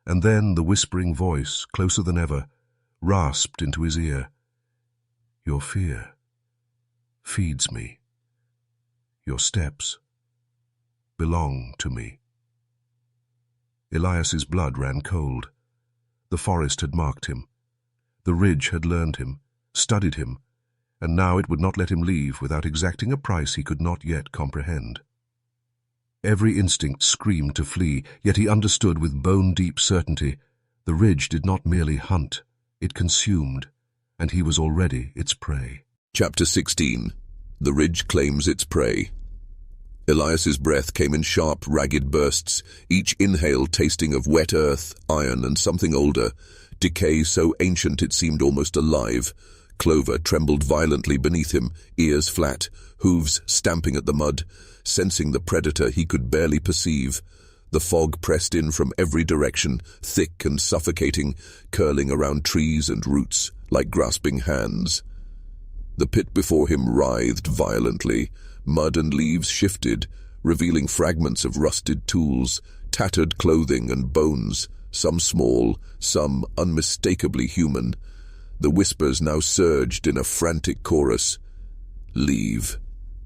And then the whispering voice, closer than ever, rasped into his ear. Your fear feeds me. Your steps belong to me. Elias's blood ran cold. The forest had marked him. The ridge had learned him, studied him, and now it would not let him leave without exacting a price he could not yet comprehend. Every instinct screamed to flee, yet he understood with bone-deep certainty the ridge did not merely hunt, it consumed, and he was already its prey. Chapter 16. The ridge claims its prey. Elias's breath came in sharp, ragged bursts, each inhale tasting of wet earth, iron, and something older, decay so ancient it seemed almost alive. Clover trembled violently beneath him, ears flat, hooves stamping at the mud, sensing the predator he could barely perceive. The fog pressed in from every direction, thick and suffocating, curling around trees and roots like grasping hands. The pit before him writhed violently. Mud and leaves shifted, revealing fragments of rusted tools, tattered clothing and bones, some small, some unmistakably human. The whispers now surged in a frantic chorus. Leave,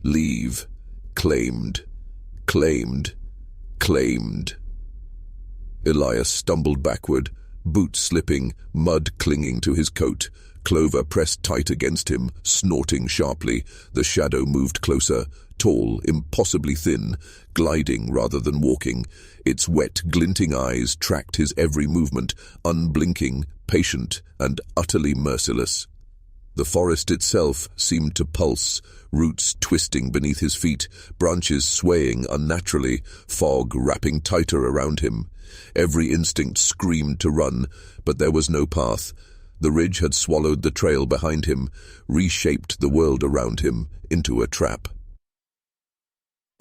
leave, claimed, claimed, claimed. Elias stumbled backward, boots slipping, mud clinging to his coat. Clover pressed tight against him, snorting sharply. The shadow moved closer, tall, impossibly thin, gliding rather than walking. Its wet, glinting eyes tracked his every movement, unblinking, patient, and utterly merciless. The forest itself seemed to pulse, roots twisting beneath his feet, branches swaying unnaturally, fog wrapping tighter around him. Every instinct screamed to run, but there was no path. The ridge had swallowed the trail behind him, reshaped the world around him into a trap.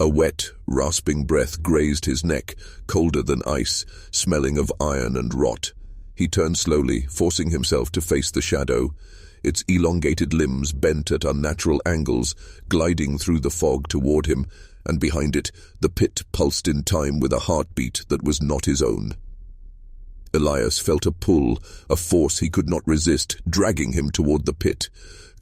A wet, rasping breath grazed his neck, colder than ice, smelling of iron and rot. He turned slowly, forcing himself to face the shadow. Its elongated limbs bent at unnatural angles, gliding through the fog toward him, and behind it, the pit pulsed in time with a heartbeat that was not his own. Elias felt a pull, a force he could not resist, dragging him toward the pit.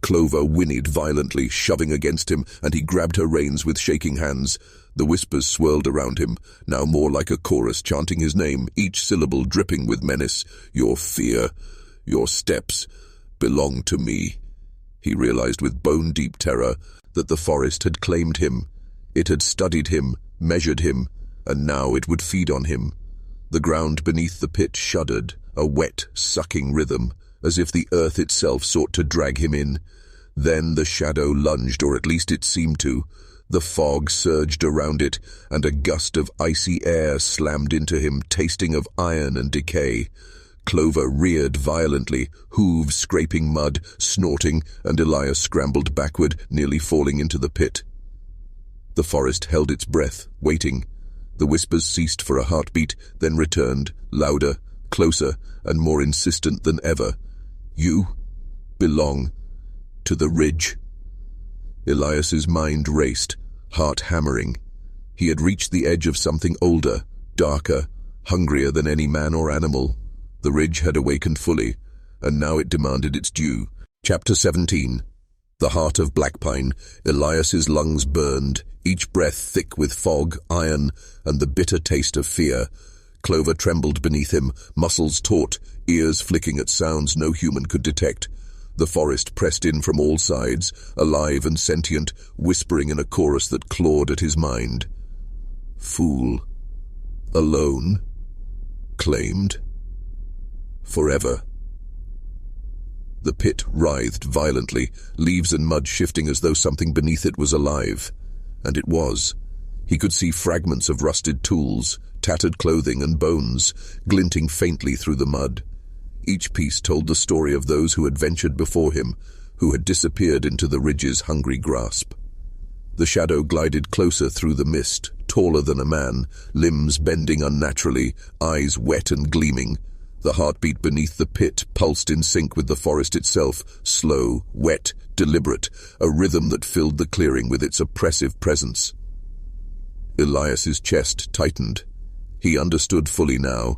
Clover whinnied violently, shoving against him, and he grabbed her reins with shaking hands. The whispers swirled around him, now more like a chorus chanting his name, each syllable dripping with menace. Your fear, your steps, belong to me. He realized with bone-deep terror that the forest had claimed him. It had studied him, measured him, and now it would feed on him. The ground beneath the pit shuddered, a wet, sucking rhythm, as if the earth itself sought to drag him in. Then the shadow lunged, or at least it seemed to. The fog surged around it, and a gust of icy air slammed into him, tasting of iron and decay. Clover reared violently, hooves scraping mud, snorting, and Elias scrambled backward, nearly falling into the pit. The forest held its breath, waiting. The whispers ceased for a heartbeat, then returned, louder, closer, and more insistent than ever. You belong to the ridge. Elias's mind raced, heart hammering. He had reached the edge of something older, darker, hungrier than any man or animal. The ridge had awakened fully, and now it demanded its due. Chapter 17. The heart of Blackpine. Elias's lungs burned, each breath thick with fog, iron, and the bitter taste of fear. Clover trembled beneath him, muscles taut, ears flicking at sounds no human could detect. The forest pressed in from all sides, alive and sentient, whispering in a chorus that clawed at his mind. Fool. Alone. Claimed. Forever. The pit writhed violently, leaves and mud shifting as though something beneath it was alive. And it was. He could see fragments of rusted tools, tattered clothing and bones, glinting faintly through the mud. Each piece told the story of those who had ventured before him, who had disappeared into the ridge's hungry grasp. The shadow glided closer through the mist, taller than a man, limbs bending unnaturally, eyes wet and gleaming. The heartbeat beneath the pit pulsed in sync with the forest itself, slow, wet, deliberate, a rhythm that filled the clearing with its oppressive presence. Elias's chest tightened. He understood fully now.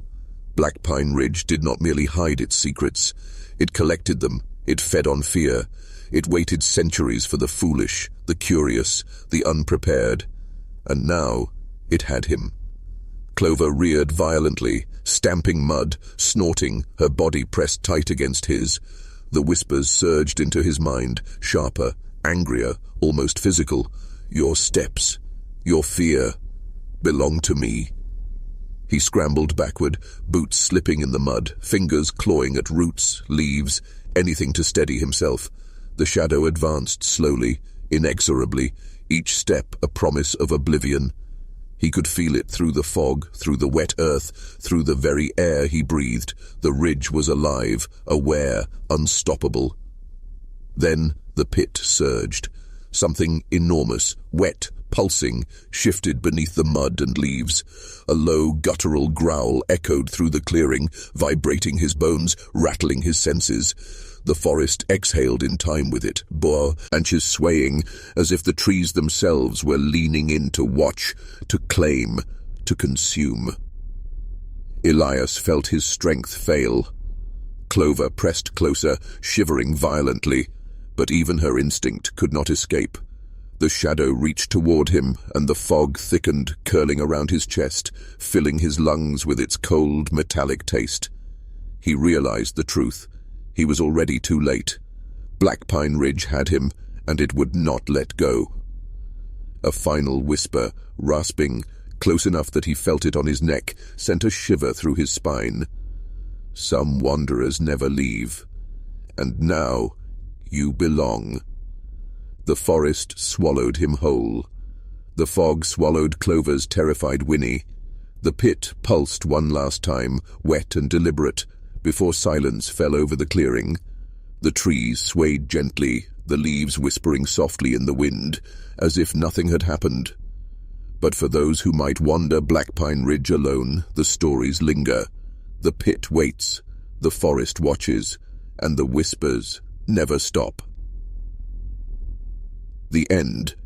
Blackpine Ridge did not merely hide its secrets. It collected them. It fed on fear. It waited centuries for the foolish, the curious, the unprepared. And now it had him. Clover reared violently, stamping mud, snorting, her body pressed tight against his. The whispers surged into his mind, sharper, angrier, almost physical. Your steps, your fear, belong to me. He scrambled backward, boots slipping in the mud, fingers clawing at roots, leaves, anything to steady himself. The shadow advanced slowly, inexorably, each step a promise of oblivion. He could feel it through the fog, through the wet earth, through the very air he breathed. The ridge was alive, aware, unstoppable. Then the pit surged. Something enormous, wet, pulsing, shifted beneath the mud and leaves. A low, guttural growl echoed through the clearing, vibrating his bones, rattling his senses. The forest exhaled in time with it, branches swaying, as if the trees themselves were leaning in to watch, to claim, to consume. Elias felt his strength fail. Clover pressed closer, shivering violently, but even her instinct could not escape. The shadow reached toward him, and the fog thickened, curling around his chest, filling his lungs with its cold, metallic taste. He realized the truth. He was already too late. Blackpine Ridge had him, and it would not let go. A final whisper, rasping, close enough that he felt it on his neck, sent a shiver through his spine. Some wanderers never leave. And now, you belong. The forest swallowed him whole. The fog swallowed Clover's terrified whinny. The pit pulsed one last time, wet and deliberate, before silence fell over the clearing. The trees swayed gently, the leaves whispering softly in the wind, as if nothing had happened. But for those who might wander Blackpine Ridge alone, the stories linger. The pit waits, the forest watches, and the whispers never stop. The end.